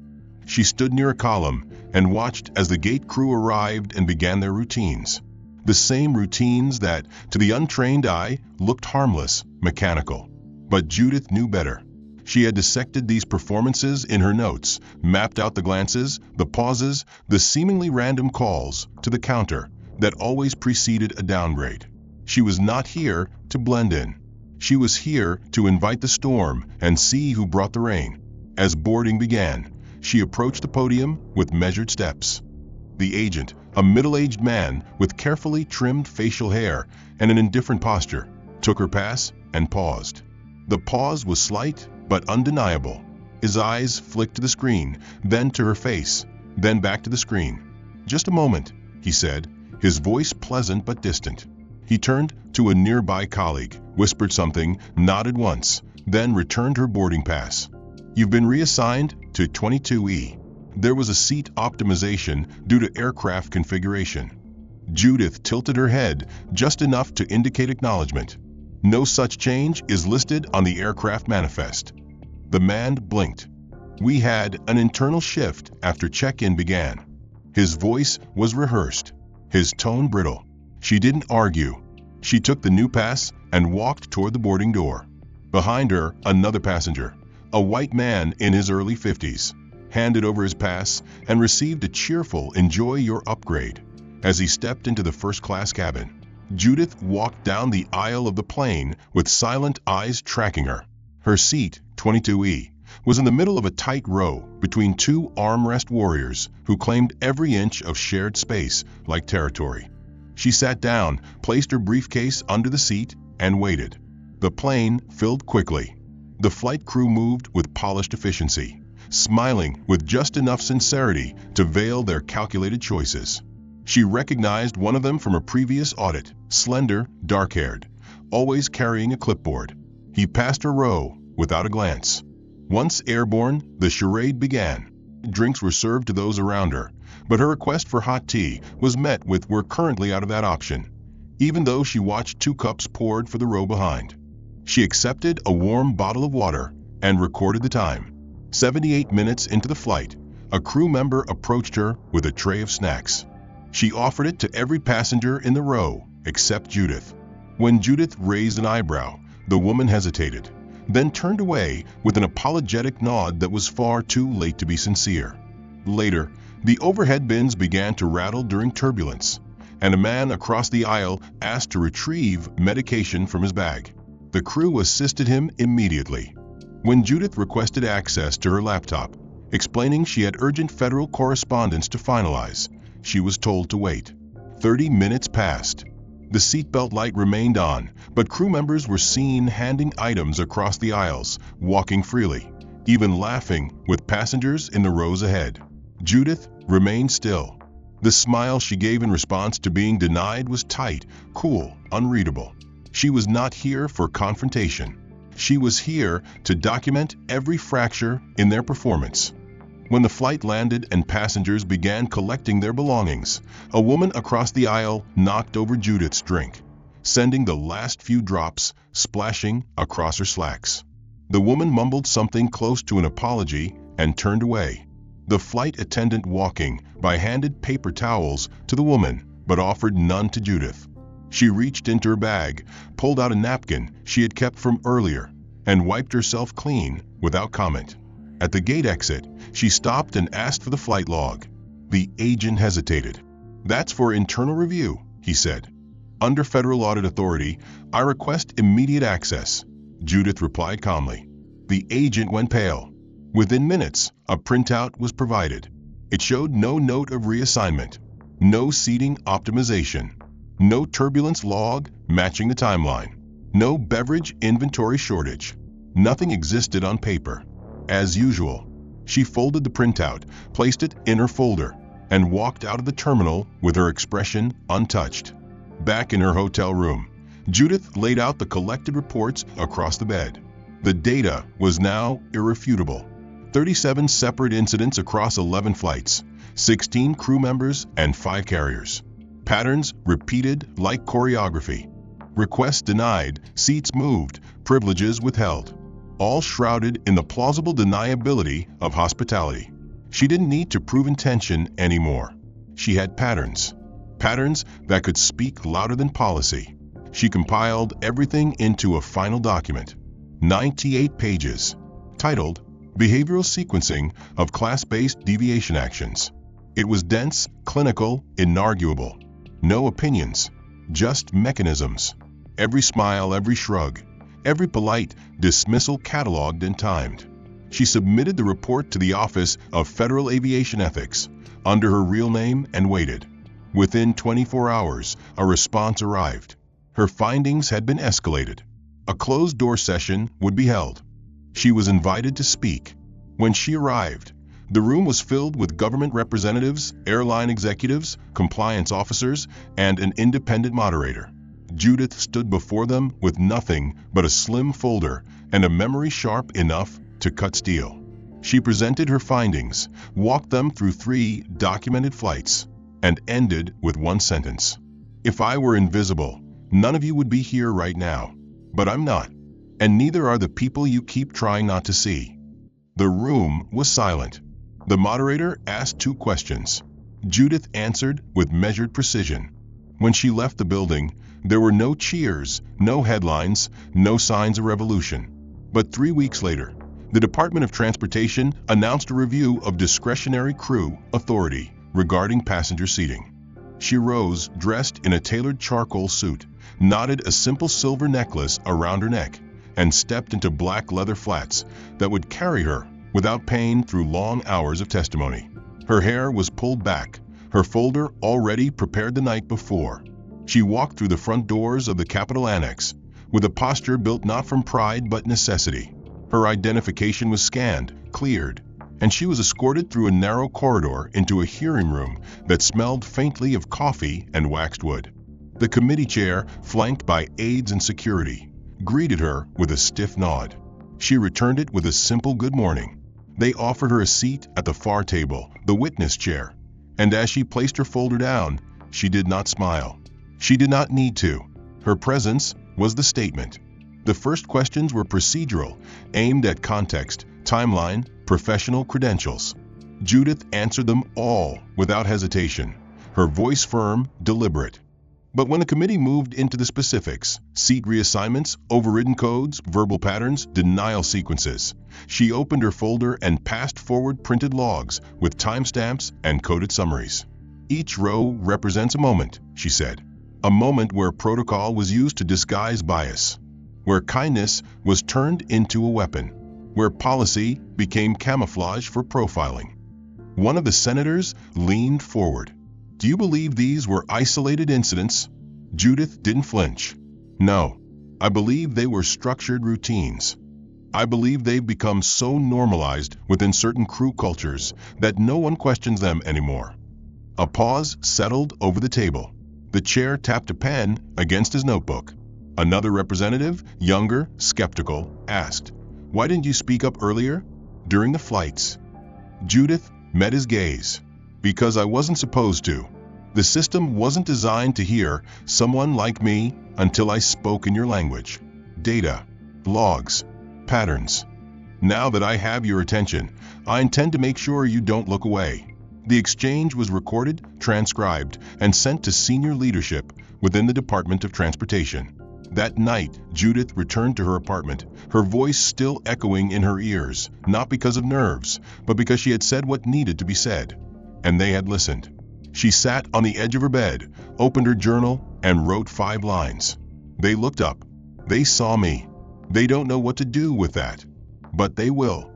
She stood near a column and watched as the gate crew arrived and began their routines. The same routines that, to the untrained eye, looked harmless, mechanical. But Judith knew better. She had dissected these performances in her notes, mapped out the glances, the pauses, the seemingly random calls to the counter that always preceded a downgrade. She was not here to blend in. She was here to invite the storm and see who brought the rain. As boarding began, she approached the podium with measured steps. The agent, a middle-aged man with carefully trimmed facial hair and an indifferent posture, took her pass and paused. The pause was slight but undeniable. His eyes flicked to the screen, then to her face, then back to the screen. "Just a moment," he said, his voice pleasant but distant. He turned to a nearby colleague, whispered something, nodded once, then returned her boarding pass. "You've been reassigned to 22E. There was a seat optimization due to aircraft configuration." Judith tilted her head just enough to indicate acknowledgement. "No such change is listed on the aircraft manifest." The man blinked. "We had an internal shift after check-in began." His voice was rehearsed, his tone brittle. She didn't argue. She took the new pass and walked toward the boarding door. Behind her, another passenger, a white man in his early 50s, handed over his pass and received a cheerful "enjoy your upgrade" as he stepped into the first-class cabin. Judith walked down the aisle of the plane with silent eyes tracking her. Her seat, 22E, was in the middle of a tight row between two armrest warriors who claimed every inch of shared space like territory. She sat down, placed her briefcase under the seat, and waited. The plane filled quickly. The flight crew moved with polished efficiency, smiling with just enough sincerity to veil their calculated choices. She recognized one of them from a previous audit, slender, dark-haired, always carrying a clipboard. He passed her row without a glance. Once airborne, the charade began. Drinks were served to those around her, but her request for hot tea was met with "we're currently out of that option," even though she watched 2 cups poured for the row behind. She accepted a warm bottle of water and recorded the time. 78 minutes into the flight, a crew member approached her with a tray of snacks. She offered it to every passenger in the row except Judith. When Judith raised an eyebrow, the woman hesitated, then turned away with an apologetic nod that was far too late to be sincere. Later, the overhead bins began to rattle during turbulence, and a man across the aisle asked to retrieve medication from his bag. The crew assisted him immediately. When Judith requested access to her laptop, explaining she had urgent federal correspondence to finalize, she was told to wait. 30 minutes passed. The seatbelt light remained on, but crew members were seen handing items across the aisles, walking freely, even laughing with passengers in the rows ahead. Judith remained still. The smile she gave in response to being denied was tight, cool, unreadable. She was not here for confrontation. She was here to document every fracture in their performance. When the flight landed and passengers began collecting their belongings, a woman across the aisle knocked over Judith's drink, sending the last few drops splashing across her slacks. The woman mumbled something close to an apology and turned away. The flight attendant walking by handed paper towels to the woman, but offered none to Judith. She reached into her bag, pulled out a napkin she had kept from earlier, and wiped herself clean without comment. At the gate exit, she stopped and asked for the flight log. The agent hesitated. "That's for internal review," he said. "Under federal audit authority, I request immediate access," Judith replied calmly. The agent went pale. Within minutes, a printout was provided. It showed no note of reassignment, no seating optimization, no turbulence log matching the timeline, no beverage inventory shortage. Nothing existed on paper. As usual, she folded the printout, placed it in her folder, and walked out of the terminal with her expression untouched. Back in her hotel room, Judith laid out the collected reports across the bed. The data was now irrefutable. 37 separate incidents across 11 flights, 16 crew members and 5 carriers. Patterns repeated like choreography. Requests denied, seats moved, privileges withheld. All shrouded in the plausible deniability of hospitality. She didn't need to prove intention anymore. She had patterns. Patterns that could speak louder than policy. She compiled everything into a final document. 98 pages. Titled, Behavioral Sequencing of Class-Based Deviation Actions. It was dense, clinical, inarguable. No opinions, just mechanisms. Every smile, every shrug, every polite dismissal cataloged and timed. She submitted the report to the Office of Federal Aviation Ethics under her real name and waited. Within 24 hours, a response arrived. Her findings had been escalated. A closed-door session would be held. She was invited to speak. When she arrived, the room was filled with government representatives, airline executives, compliance officers, and an independent moderator. Judith stood before them with nothing but a slim folder and a memory sharp enough to cut steel. She presented her findings, walked them through 3 documented flights, and ended with one sentence. If I were invisible, none of you would be here right now. But I'm not. And neither are the people you keep trying not to see. The room was silent. The moderator asked 2 questions. Judith answered with measured precision. When she left the building, there were no cheers, no headlines, no signs of revolution. But 3 weeks later, the Department of Transportation announced a review of discretionary crew authority regarding passenger seating. She rose, dressed in a tailored charcoal suit, knotted a simple silver necklace around her neck, and stepped into black leather flats that would carry her without pain through long hours of testimony. Her hair was pulled back, her folder already prepared the night before. She walked through the front doors of the Capitol Annex with a posture built not from pride but necessity. Her identification was scanned, cleared, and she was escorted through a narrow corridor into a hearing room that smelled faintly of coffee and waxed wood. The committee chair, flanked by aides and security, greeted her with a stiff nod. She returned it with a simple good morning. They offered her a seat at the far table, the witness chair, and as she placed her folder down, she did not smile. She did not need to. Her presence was the statement. The first questions were procedural, aimed at context, timeline, professional credentials. Judith answered them all without hesitation, her voice firm, deliberate. But when the committee moved into the specifics, seat reassignments, overridden codes, verbal patterns, denial sequences, she opened her folder and passed forward printed logs with timestamps and coded summaries. Each row represents a moment, she said. A moment where protocol was used to disguise bias, where kindness was turned into a weapon, where policy became camouflage for profiling. One of the senators leaned forward. Do you believe these were isolated incidents? Judith didn't flinch. No, I believe they were structured routines. I believe they've become so normalized within certain crew cultures that no one questions them anymore. A pause settled over the table. The chair tapped a pen against his notebook. Another representative, younger, skeptical, asked, "Why didn't you speak up earlier? During the flights?" Judith met his gaze. "Because I wasn't supposed to. The system wasn't designed to hear someone like me until I spoke in your language. Data, logs, patterns. Now that I have your attention, I intend to make sure you don't look away." The exchange was recorded, transcribed, and sent to senior leadership within the Department of Transportation. That night, Judith returned to her apartment, her voice still echoing in her ears, not because of nerves, but because she had said what needed to be said, and they had listened. She sat on the edge of her bed, opened her journal, and wrote 5 lines. They looked up. They saw me. They don't know what to do with that, but they will.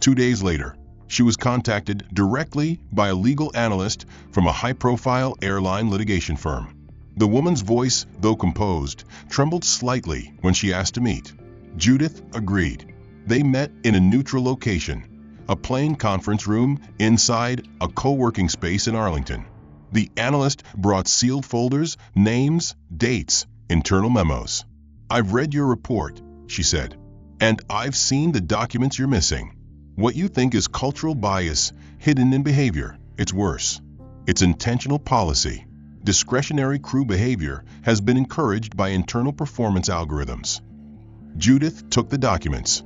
2 days later, she was contacted directly by a legal analyst from a high-profile airline litigation firm. The woman's voice, though composed, trembled slightly when she asked to meet. Judith agreed. They met in a neutral location, a plain conference room inside a co-working space in Arlington. The analyst brought sealed folders, names, dates, internal memos. "I've read your report," she said, "and I've seen the documents you're missing. What you think is cultural bias hidden in behavior, it's worse. It's intentional policy. Discretionary crew behavior has been encouraged by internal performance algorithms." Judith took the documents.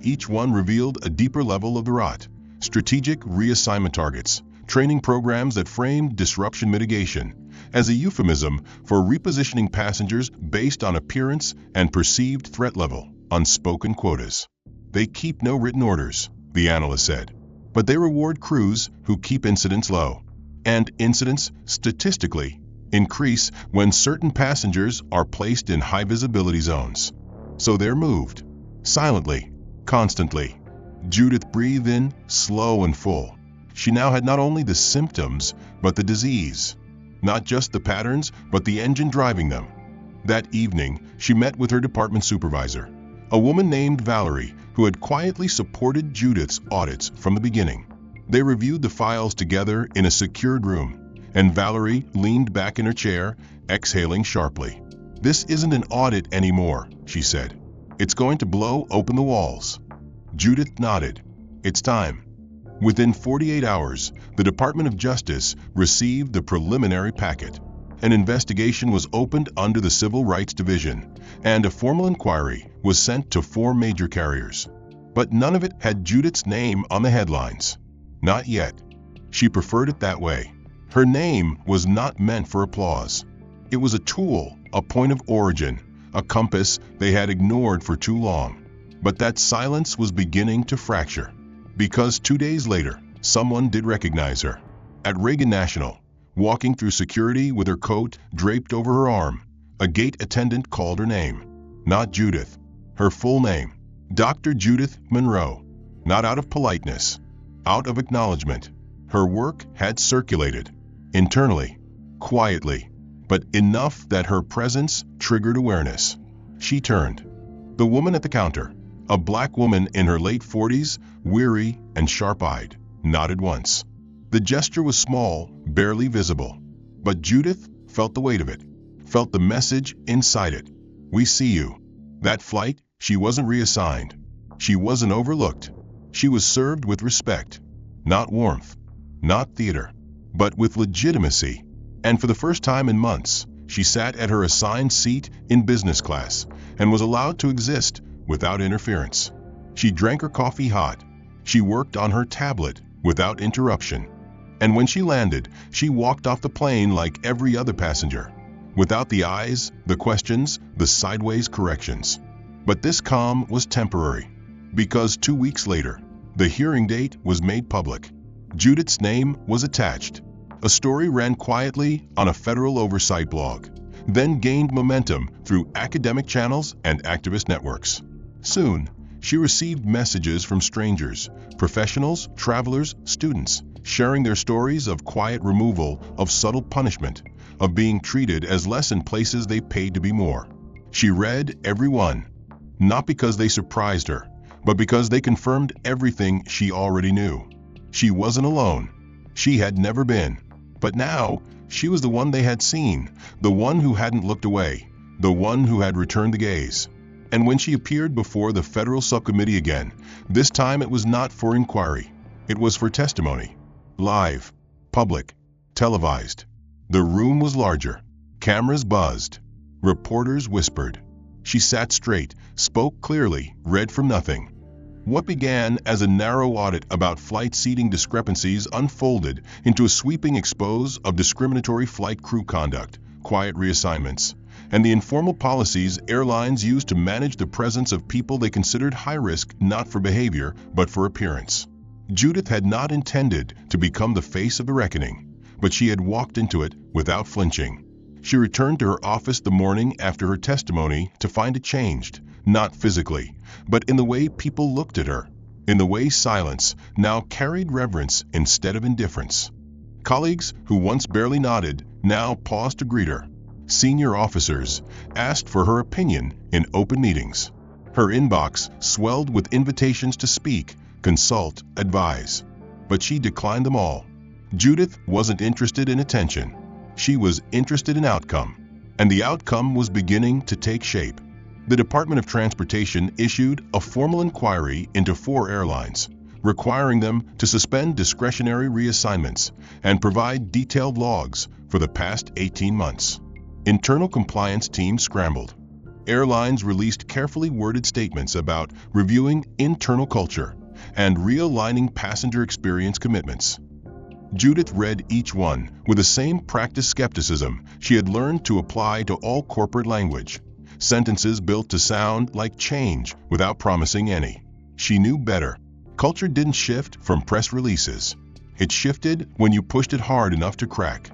Each one revealed a deeper level of the rot: strategic reassignment targets, training programs that framed disruption mitigation as a euphemism for repositioning passengers based on appearance and perceived threat level, unspoken quotas. "They keep no written orders," the analyst said, "but they reward crews who keep incidents low. And incidents, statistically, increase when certain passengers are placed in high-visibility zones. So they're moved. Silently, constantly." Judith breathed in, slow and full. She now had not only the symptoms, but the disease. Not just the patterns, but the engine driving them. That evening, she met with her department supervisor, a woman named Valerie, who had quietly supported Judith's audits from the beginning. They reviewed the files together in a secured room, and Valerie leaned back in her chair, exhaling sharply. "This isn't an audit anymore," she said. "It's going to blow open the walls." Judith nodded. "It's time." Within 48 hours, the Department of Justice received the preliminary packet. An investigation was opened under the Civil Rights Division, and a formal inquiry was sent to 4 major carriers. But none of it had Judith's name on the headlines. Not yet. She preferred it that way. Her name was not meant for applause. It was a tool, a point of origin, a compass they had ignored for too long. But that silence was beginning to fracture. Because 2 days later, someone did recognize her. At Reagan National, walking through security with her coat draped over her arm, a gate attendant called her name. Not Judith. Her full name. Dr. Judith Monroe. Not out of politeness. Out of acknowledgement. Her work had circulated. Internally. Quietly. But enough that her presence triggered awareness. She turned. The woman at the counter, a black woman in her late 40s, weary and sharp-eyed, nodded once. The gesture was small, barely visible. But Judith felt the weight of it, felt the message inside it. "We see you." That flight, she wasn't reassigned. She wasn't overlooked. She was served with respect. Not warmth, not theater, but with legitimacy. And for the first time in months, she sat at her assigned seat in business class and was allowed to exist without interference. She drank her coffee hot. She worked on her tablet without interruption. And when she landed, she walked off the plane like every other passenger, without the eyes, the questions, the sideways corrections. But this calm was temporary, because 2 weeks later, the hearing date was made public. Judith's name was attached. A story ran quietly on a federal oversight blog, then gained momentum through academic channels and activist networks. Soon, she received messages from strangers, professionals, travelers, students, sharing their stories of quiet removal, of subtle punishment, of being treated as less in places they paid to be more. She read every one, not because they surprised her, but because they confirmed everything she already knew. She wasn't alone. She had never been. But now, she was the one they had seen, the one who hadn't looked away, the one who had returned the gaze. And when she appeared before the federal subcommittee again, this time it was not for inquiry. It was for testimony. Live, public, televised. The room was larger. Cameras buzzed. Reporters whispered. She sat straight, spoke clearly, read from nothing. What began as a narrow audit about flight seating discrepancies unfolded into a sweeping expose of discriminatory flight crew conduct, quiet reassignments, and the informal policies airlines used to manage the presence of people they considered high risk not for behavior but for appearance. Judith had not intended to become the face of the reckoning, but she had walked into it without flinching. She returned to her office the morning after her testimony to find it changed, not physically, but in the way people looked at her, in the way silence now carried reverence instead of indifference. Colleagues who once barely nodded now paused to greet her. Senior officers asked for her opinion in open meetings. Her inbox swelled with invitations to speak, consult, advise. But she declined them all. Judith wasn't interested in attention. She was interested in outcome. And the outcome was beginning to take shape. The Department of Transportation issued a formal inquiry into 4 airlines, requiring them to suspend discretionary reassignments and provide detailed logs for the past 18 months. Internal compliance teams scrambled. Airlines released carefully worded statements about reviewing internal culture and realigning passenger experience commitments. Judith read each one with the same practiced skepticism she had learned to apply to all corporate language. Sentences built to sound like change without promising any. She knew better. Culture didn't shift from press releases. It shifted when you pushed it hard enough to crack.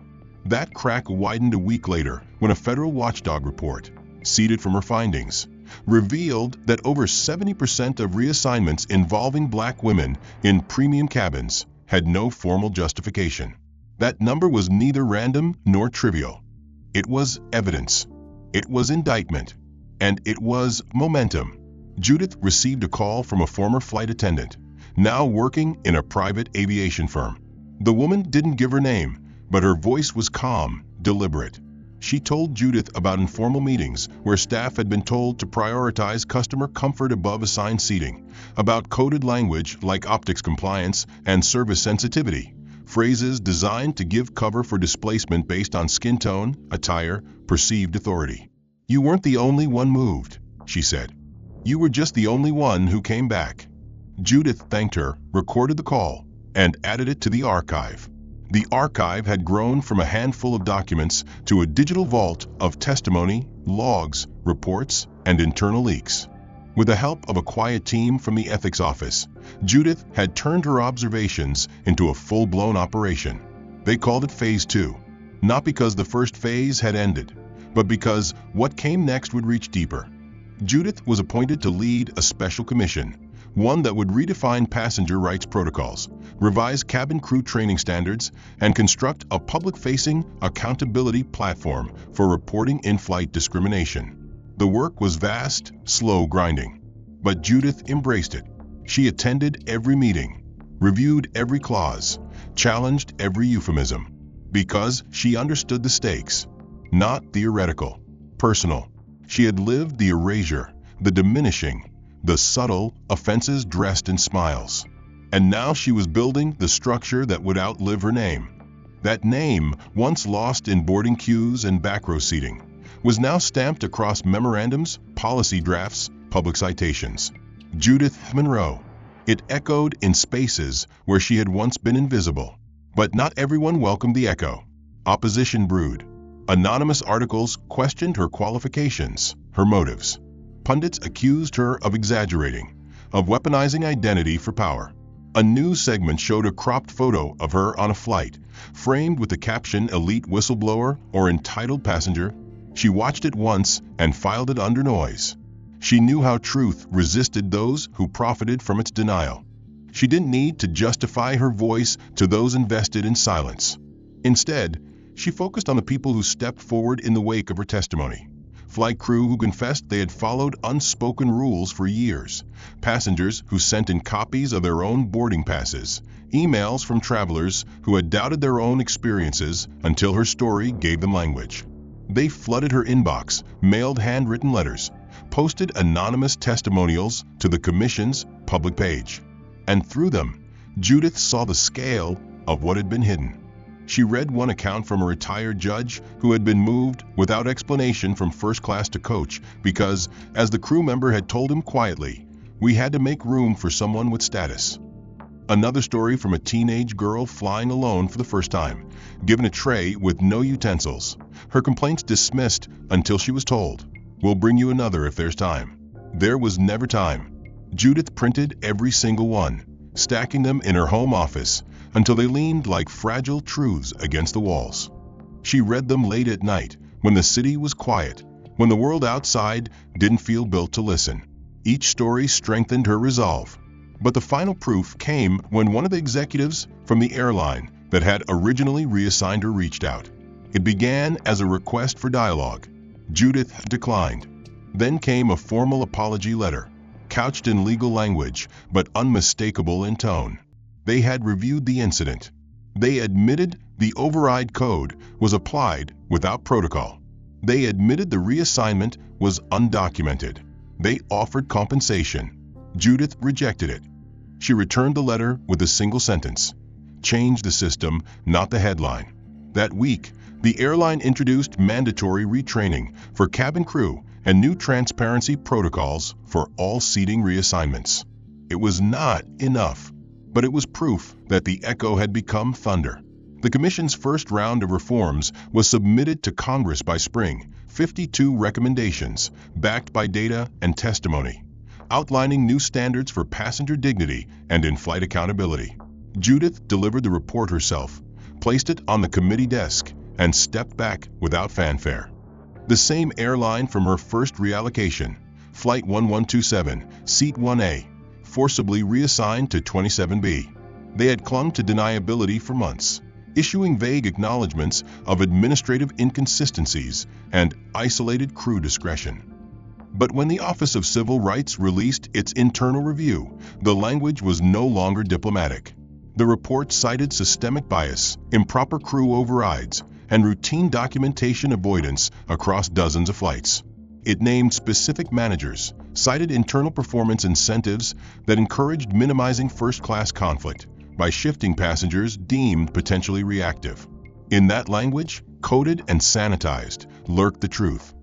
That crack widened a week later when a federal watchdog report, seeded from her findings, revealed that over 70% of reassignments involving black women in premium cabins had no formal justification. That number was neither random nor trivial. It was evidence. It was indictment. And it was momentum. Judith received a call from a former flight attendant, now working in a private aviation firm. The woman didn't give her name, but her voice was calm, deliberate. She told Judith about informal meetings where staff had been told to prioritize customer comfort above assigned seating, about coded language like optics compliance and service sensitivity, phrases designed to give cover for displacement based on skin tone, attire, perceived authority. "You weren't the only one moved," she said. "You were just the only one who came back." Judith thanked her, recorded the call, and added it to the archive. The archive had grown from a handful of documents to a digital vault of testimony, logs, reports, and internal leaks. With the help of a quiet team from the ethics office, Judith had turned her observations into a full-blown operation. They called it Phase 2, not because the first phase had ended, but because what came next would reach deeper. Judith was appointed to lead a special commission, one that would redefine passenger rights protocols, revise cabin crew training standards, and construct a public-facing accountability platform for reporting in-flight discrimination. The work was vast, slow grinding, but Judith embraced it. She attended every meeting, reviewed every clause, challenged every euphemism, because she understood the stakes, not theoretical, personal. She had lived the erasure, the diminishing, the subtle offenses dressed in smiles. And now she was building the structure that would outlive her name. That name, once lost in boarding queues and back row seating, was now stamped across memorandums, policy drafts, public citations. Judith Monroe. It echoed in spaces where she had once been invisible. But not everyone welcomed the echo. Opposition brewed. Anonymous articles questioned her qualifications, her motives. Pundits accused her of exaggerating, of weaponizing identity for power. A news segment showed a cropped photo of her on a flight, framed with the caption "Elite Whistleblower" or "Entitled Passenger." She watched it once and filed it under noise. She knew how truth resisted those who profited from its denial. She didn't need to justify her voice to those invested in silence. Instead, she focused on the people who stepped forward in the wake of her testimony. Flight crew who confessed they had followed unspoken rules for years, passengers who sent in copies of their own boarding passes, emails from travelers who had doubted their own experiences until her story gave them language. They flooded her inbox, mailed handwritten letters, posted anonymous testimonials to the Commission's public page. And through them, Judith saw the scale of what had been hidden. She read one account from a retired judge who had been moved without explanation from first class to coach because, as the crew member had told him quietly, we had to make room for someone with status. Another story from a teenage girl flying alone for the first time, given a tray with no utensils. Her complaints dismissed until she was told, "We'll bring you another if there's time." There was never time. Judith printed every single one, stacking them in her home office until they leaned like fragile truths against the walls. She read them late at night, when the city was quiet, when the world outside didn't feel built to listen. Each story strengthened her resolve. But the final proof came when one of the executives from the airline that had originally reassigned her reached out. It began as a request for dialogue. Judith declined. Then came a formal apology letter, couched in legal language but unmistakable in tone. They had reviewed the incident. They admitted the override code was applied without protocol. They admitted the reassignment was undocumented. They offered compensation. Judith rejected it. She returned the letter with a single sentence: "Change the system, not the headline." That week, the airline introduced mandatory retraining for cabin crew and new transparency protocols for all seating reassignments. It was not enough, but it was proof that the echo had become thunder. The Commission's first round of reforms was submitted to Congress by spring, 52 recommendations, backed by data and testimony, outlining new standards for passenger dignity and in-flight accountability. Judith delivered the report herself, placed it on the committee desk, and stepped back without fanfare. The same airline from her first reallocation, Flight 1127, Seat 1A, forcibly reassigned to 27B. They had clung to deniability for months, issuing vague acknowledgments of administrative inconsistencies and isolated crew discretion. But when the Office of Civil Rights released its internal review, the language was no longer diplomatic. The report cited systemic bias, improper crew overrides, and routine documentation avoidance across dozens of flights. It named specific managers, cited internal performance incentives that encouraged minimizing first-class conflict by shifting passengers deemed potentially reactive. In that language, coded and sanitized, lurked the truth.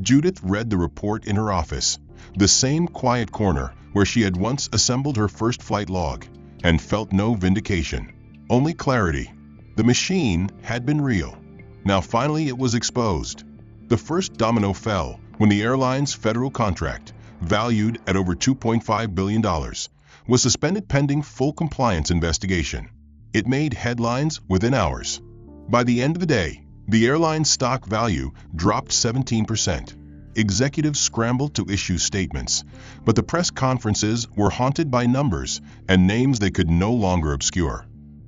Judith read the report in her office, the same quiet corner where she had once assembled her first flight log, and felt no vindication, only clarity. The machine had been real. Now finally it was exposed. The first domino fell when the airline's federal contract, valued at over $2.5 billion, was suspended pending full compliance investigation. It made headlines within hours. By the end of the day, the airline's stock value dropped 17%. Executives scrambled to issue statements, but the press conferences were haunted by numbers and names they could no longer obscure.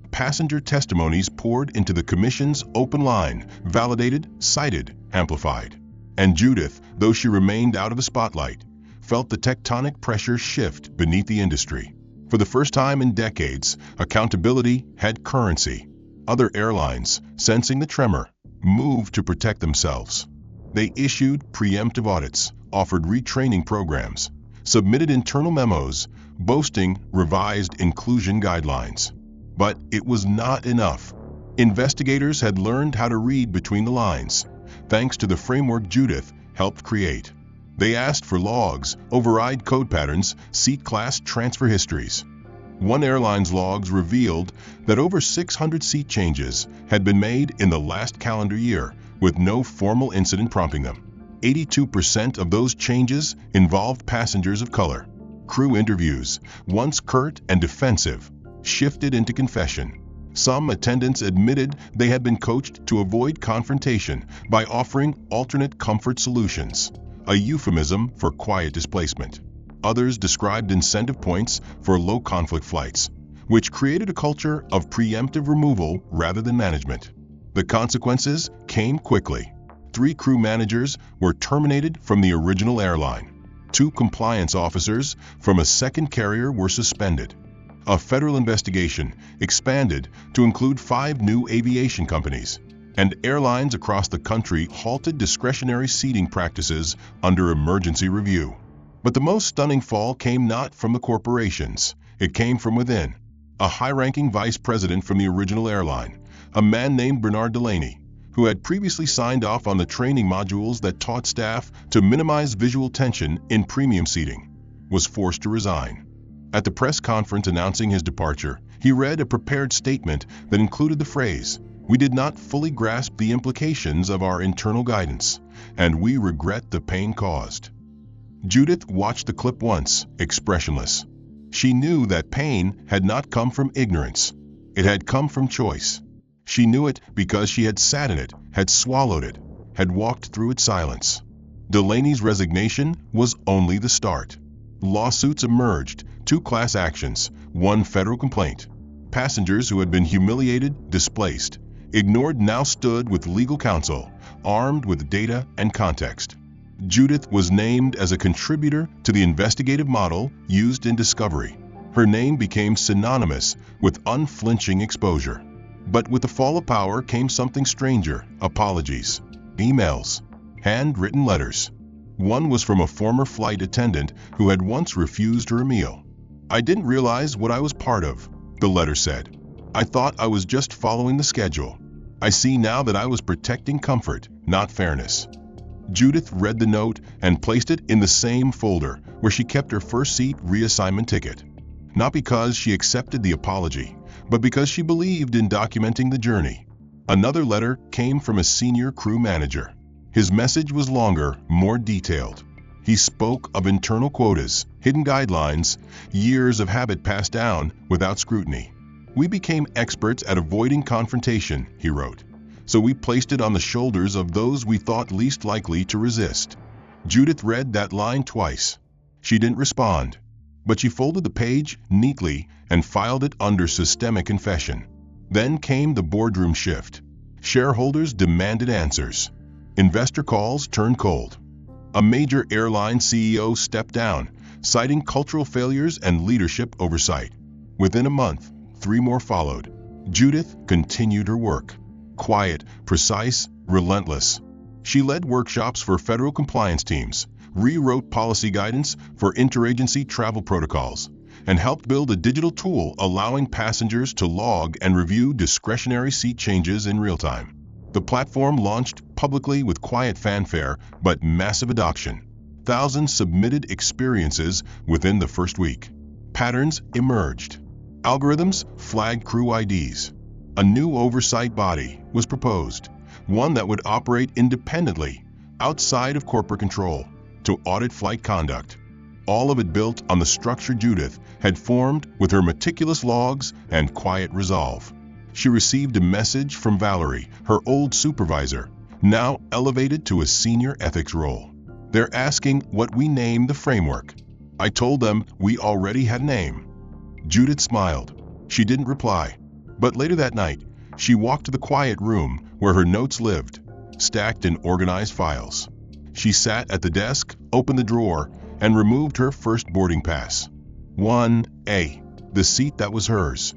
Passenger testimonies poured into the commission's open line, validated, cited, amplified. And Judith, though she remained out of the spotlight, felt the tectonic pressure shift beneath the industry. For the first time in decades, accountability had currency. Other airlines, sensing the tremor, moved to protect themselves. They issued preemptive audits, offered retraining programs, submitted internal memos, boasting revised inclusion guidelines. But it was not enough. Investigators had learned how to read between the lines, thanks to the framework Judith helped create. They asked for logs, override code patterns, seat class transfer histories. One airline's logs revealed that over 600 seat changes had been made in the last calendar year, with no formal incident prompting them. 82% of those changes involved passengers of color. Crew interviews, once curt and defensive, shifted into confession. Some attendants admitted they had been coached to avoid confrontation by offering alternate comfort solutions, a euphemism for quiet displacement. Others described incentive points for low-conflict flights, which created a culture of preemptive removal rather than management. The consequences came quickly. 3 crew managers were terminated from the original airline. 2 compliance officers from a second carrier were suspended. A federal investigation expanded to include 5 new aviation companies, and airlines across the country halted discretionary seating practices under emergency review. But the most stunning fall came not from the corporations. It came from within. A high-ranking vice president from the original airline, a man named Bernard Delaney, who had previously signed off on the training modules that taught staff to minimize visual tension in premium seating, was forced to resign. At the press conference announcing his departure, he read a prepared statement that included the phrase, "We did not fully grasp the implications of our internal guidance, and we regret the pain caused." Judith watched the clip once, expressionless. She knew that pain had not come from ignorance. It had come from choice. She knew it because she had sat in it, had swallowed it, had walked through its silence. Delaney's resignation was only the start. Lawsuits emerged, 2 class actions, 1 federal complaint. Passengers who had been humiliated, displaced, ignored now stood with legal counsel, armed with data and context. Judith was named as a contributor to the investigative model used in discovery. Her name became synonymous with unflinching exposure. But with the fall of power came something stranger: apologies, emails, handwritten letters. One was from a former flight attendant who had once refused her a meal. "I didn't realize what I was part of," the letter said. "I thought I was just following the schedule. I see now that I was protecting comfort, not fairness." Judith read the note and placed it in the same folder where she kept her first seat reassignment ticket. Not because she accepted the apology, but because she believed in documenting the journey. Another letter came from a senior crew manager. His message was longer, more detailed. He spoke of internal quotas, hidden guidelines, years of habit passed down without scrutiny. "We became experts at avoiding confrontation," he wrote, "so we placed it on the shoulders of those we thought least likely to resist." Judith read that line twice. She didn't respond, but she folded the page neatly and filed it under systemic confession. Then came the boardroom shift. Shareholders demanded answers. Investor calls turned cold. A major airline CEO stepped down, citing cultural failures and leadership oversight. Within a month, 3 more followed. Judith continued her work. quiet, precise, relentless. She led workshops for federal compliance teams, rewrote policy guidance for interagency travel protocols, and helped build a digital tool allowing passengers to log and review discretionary seat changes in real time. The platform launched publicly with quiet fanfare but massive adoption. Thousands submitted experiences within the first week. Patterns emerged. Algorithms flagged crew IDs. A new oversight body was proposed, one that would operate independently, outside of corporate control, to audit flight conduct. All of it built on the structure Judith had formed with her meticulous logs and quiet resolve. She received a message from Valerie, her old supervisor, now elevated to a senior ethics role. They're asking what we name the framework. I told them we already had a name. Judith smiled. She didn't reply. But later that night, she walked to the quiet room where her notes lived, stacked in organized files. She sat at the desk, opened the drawer, and removed her first boarding pass. 1A, the seat that was hers.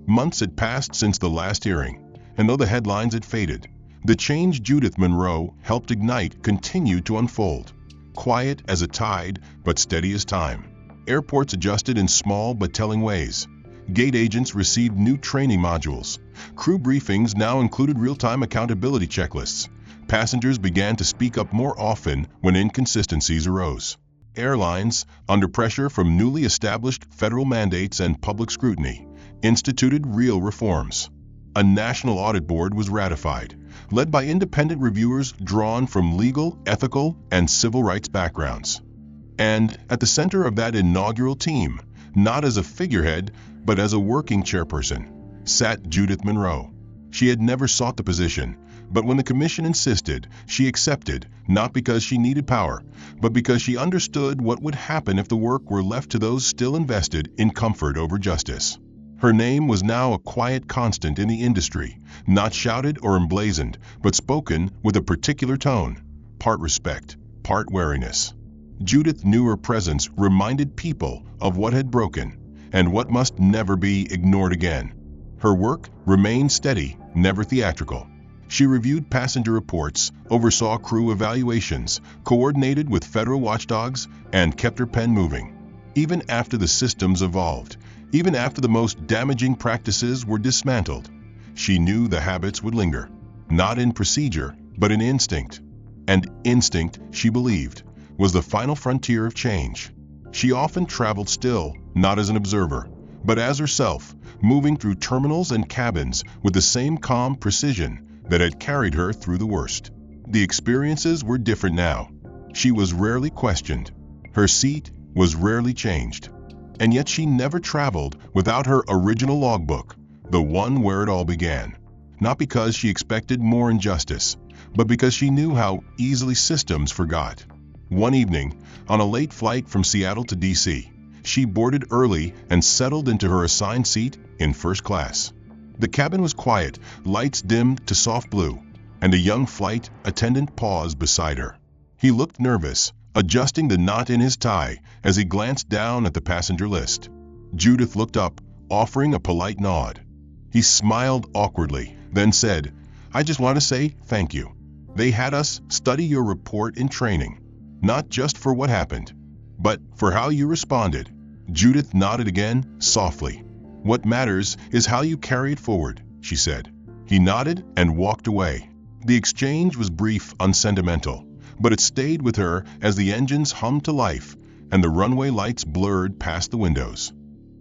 Months had passed since the last hearing, and though the headlines had faded, the change Judith Monroe helped ignite continued to unfold. Quiet as a tide, but steady as time. Airports adjusted in small but telling ways. Gate agents received new training modules. Crew briefings now included real-time accountability checklists. Passengers began to speak up more often when inconsistencies arose. Airlines, under pressure from newly established federal mandates and public scrutiny, instituted real reforms. A national audit board was ratified, led by independent reviewers drawn from legal, ethical, and civil rights backgrounds. And at the center of that inaugural team, not as a figurehead, but as a working chairperson, sat Judith Monroe. She had never sought the position, but when the commission insisted, she accepted, not because she needed power, but because she understood what would happen if the work were left to those still invested in comfort over justice. Her name was now a quiet constant in the industry, not shouted or emblazoned, but spoken with a particular tone, part respect, part wariness. Judith knew her presence reminded people of what had broken, and what must never be ignored again. Her work remained steady, never theatrical. She reviewed passenger reports, oversaw crew evaluations, coordinated with federal watchdogs, and kept her pen moving. Even after the systems evolved, even after the most damaging practices were dismantled, she knew the habits would linger, not in procedure, but in instinct. And instinct, she believed, was the final frontier of change. She often traveled still, not as an observer, but as herself, moving through terminals and cabins with the same calm precision that had carried her through the worst. The experiences were different now. She was rarely questioned. Her seat was rarely changed. And yet she never traveled without her original logbook, the one where it all began. Not because she expected more injustice, but because she knew how easily systems forgot. One evening, on a late flight from Seattle to D.C., she boarded early and settled into her assigned seat in first class. The cabin was quiet, lights dimmed to soft blue, and a young flight attendant paused beside her. He looked nervous, adjusting the knot in his tie as he glanced down at the passenger list. Judith looked up, offering a polite nod. He smiled awkwardly, then said, "I just want to say thank you. They had us study your report in training, not just for what happened, but for how you responded." Judith nodded again, softly. "What matters is how you carry it forward," she said. He nodded and walked away. The exchange was brief, unsentimental, but it stayed with her as the engines hummed to life and the runway lights blurred past the windows.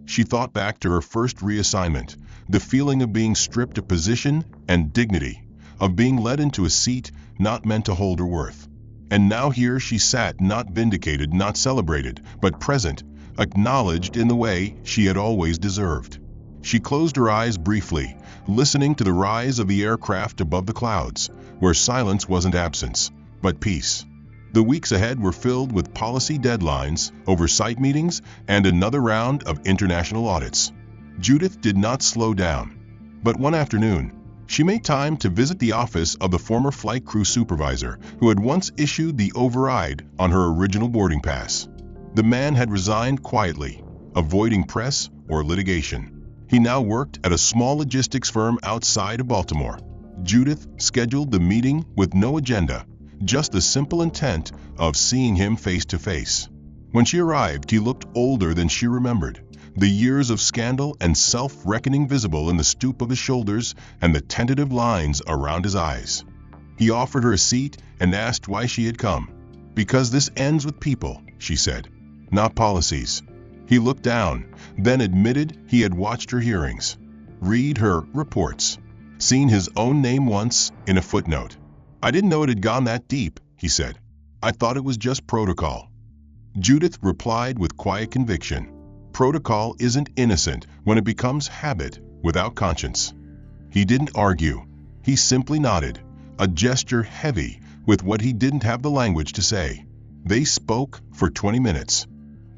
She thought back to her first reassignment, the feeling of being stripped of position and dignity, of being led into a seat not meant to hold her worth. And now here she sat, not vindicated, not celebrated, but present, acknowledged in the way she had always deserved. She closed her eyes briefly, listening to the rise of the aircraft above the clouds, where silence wasn't absence, but peace. The weeks ahead were filled with policy deadlines, oversight meetings, and another round of international audits. Judith did not slow down. But one afternoon, she made time to visit the office of the former flight crew supervisor who had once issued the override on her original boarding pass. The man had resigned quietly, avoiding press or litigation. He now worked at a small logistics firm outside of Baltimore. Judith scheduled the meeting with no agenda, just the simple intent of seeing him face to face. When she arrived, he looked older than she remembered, the years of scandal and self-reckoning visible in the stoop of his shoulders and the tentative lines around his eyes. He offered her a seat and asked why she had come. "Because this ends with people," she said, "not policies." He looked down, then admitted he had watched her hearings, read her reports, seen his own name once in a footnote. "I didn't know it had gone that deep," he said. "I thought it was just protocol." Judith replied with quiet conviction. Protocol isn't innocent when it becomes habit without conscience. He didn't argue. He simply nodded, a gesture heavy with what he didn't have the language to say. They spoke for 20 minutes.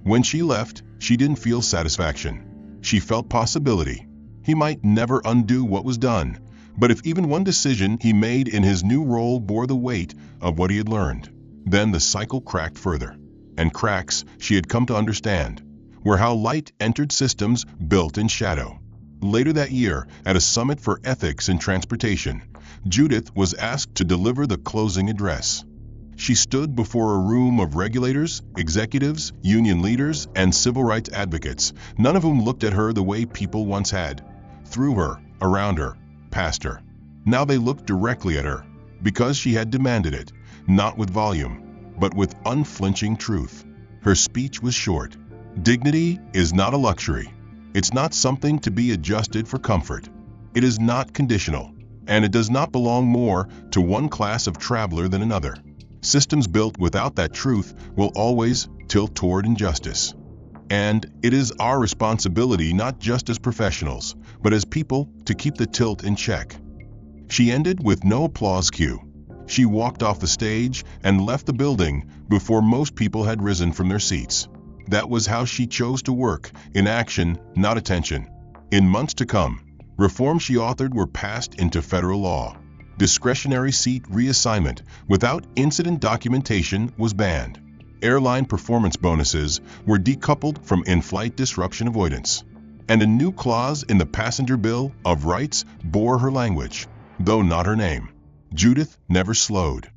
When she left, she didn't feel satisfaction. She felt possibility. He might never undo what was done, but if even one decision he made in his new role bore the weight of what he had learned, then the cycle cracked further. And cracks, she had come to understand, were how light entered systems built in shadow. Later that year, at a summit for ethics in transportation, Judith was asked to deliver the closing address. She stood before a room of regulators, executives, union leaders, and civil rights advocates, none of whom looked at her the way people once had. Through her, around her, past her. Now they looked directly at her, because she had demanded it, not with volume, but with unflinching truth. Her speech was short. Dignity is not a luxury. It's not something to be adjusted for comfort. It is not conditional, and it does not belong more to one class of traveler than another. Systems built without that truth will always tilt toward injustice. And it is our responsibility, not just as professionals, but as people, to keep the tilt in check. She ended with no applause cue. She walked off the stage and left the building before most people had risen from their seats. That was how she chose to work, in action, not attention. In months to come, reforms she authored were passed into federal law. Discretionary seat reassignment without incident documentation was banned. Airline performance bonuses were decoupled from in-flight disruption avoidance. And a new clause in the passenger bill of rights bore her language, though not her name. Judith never slowed.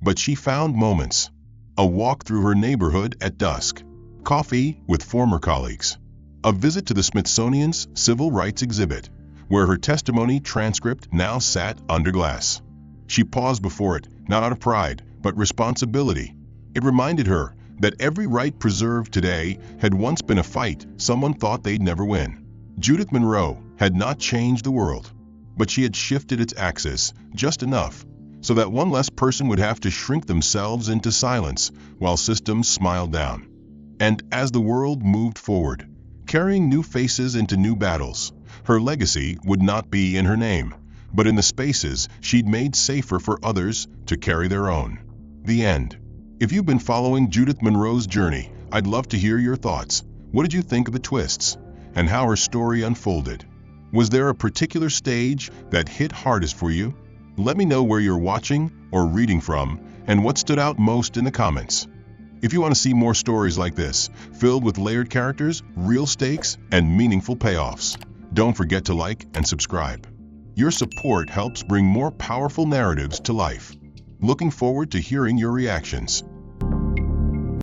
But she found moments. A walk through her neighborhood at dusk. Coffee with former colleagues. A visit to the Smithsonian's Civil Rights exhibit, where her testimony transcript now sat under glass. She paused before it, not out of pride, but responsibility. It reminded her that every right preserved today had once been a fight someone thought they'd never win. Judith Monroe had not changed the world, but she had shifted its axis just enough so that one less person would have to shrink themselves into silence while systems smiled down. And as the world moved forward, carrying new faces into new battles, her legacy would not be in her name, but in the spaces she'd made safer for others to carry their own. The end. If you've been following Judith Monroe's journey, I'd love to hear your thoughts. What did you think of the twists and how her story unfolded? Was there a particular stage that hit hardest for you? Let me know where you're watching or reading from and what stood out most in the comments. If you want to see more stories like this, filled with layered characters, real stakes, and meaningful payoffs, don't forget to like and subscribe. Your support helps bring more powerful narratives to life. Looking forward to hearing your reactions.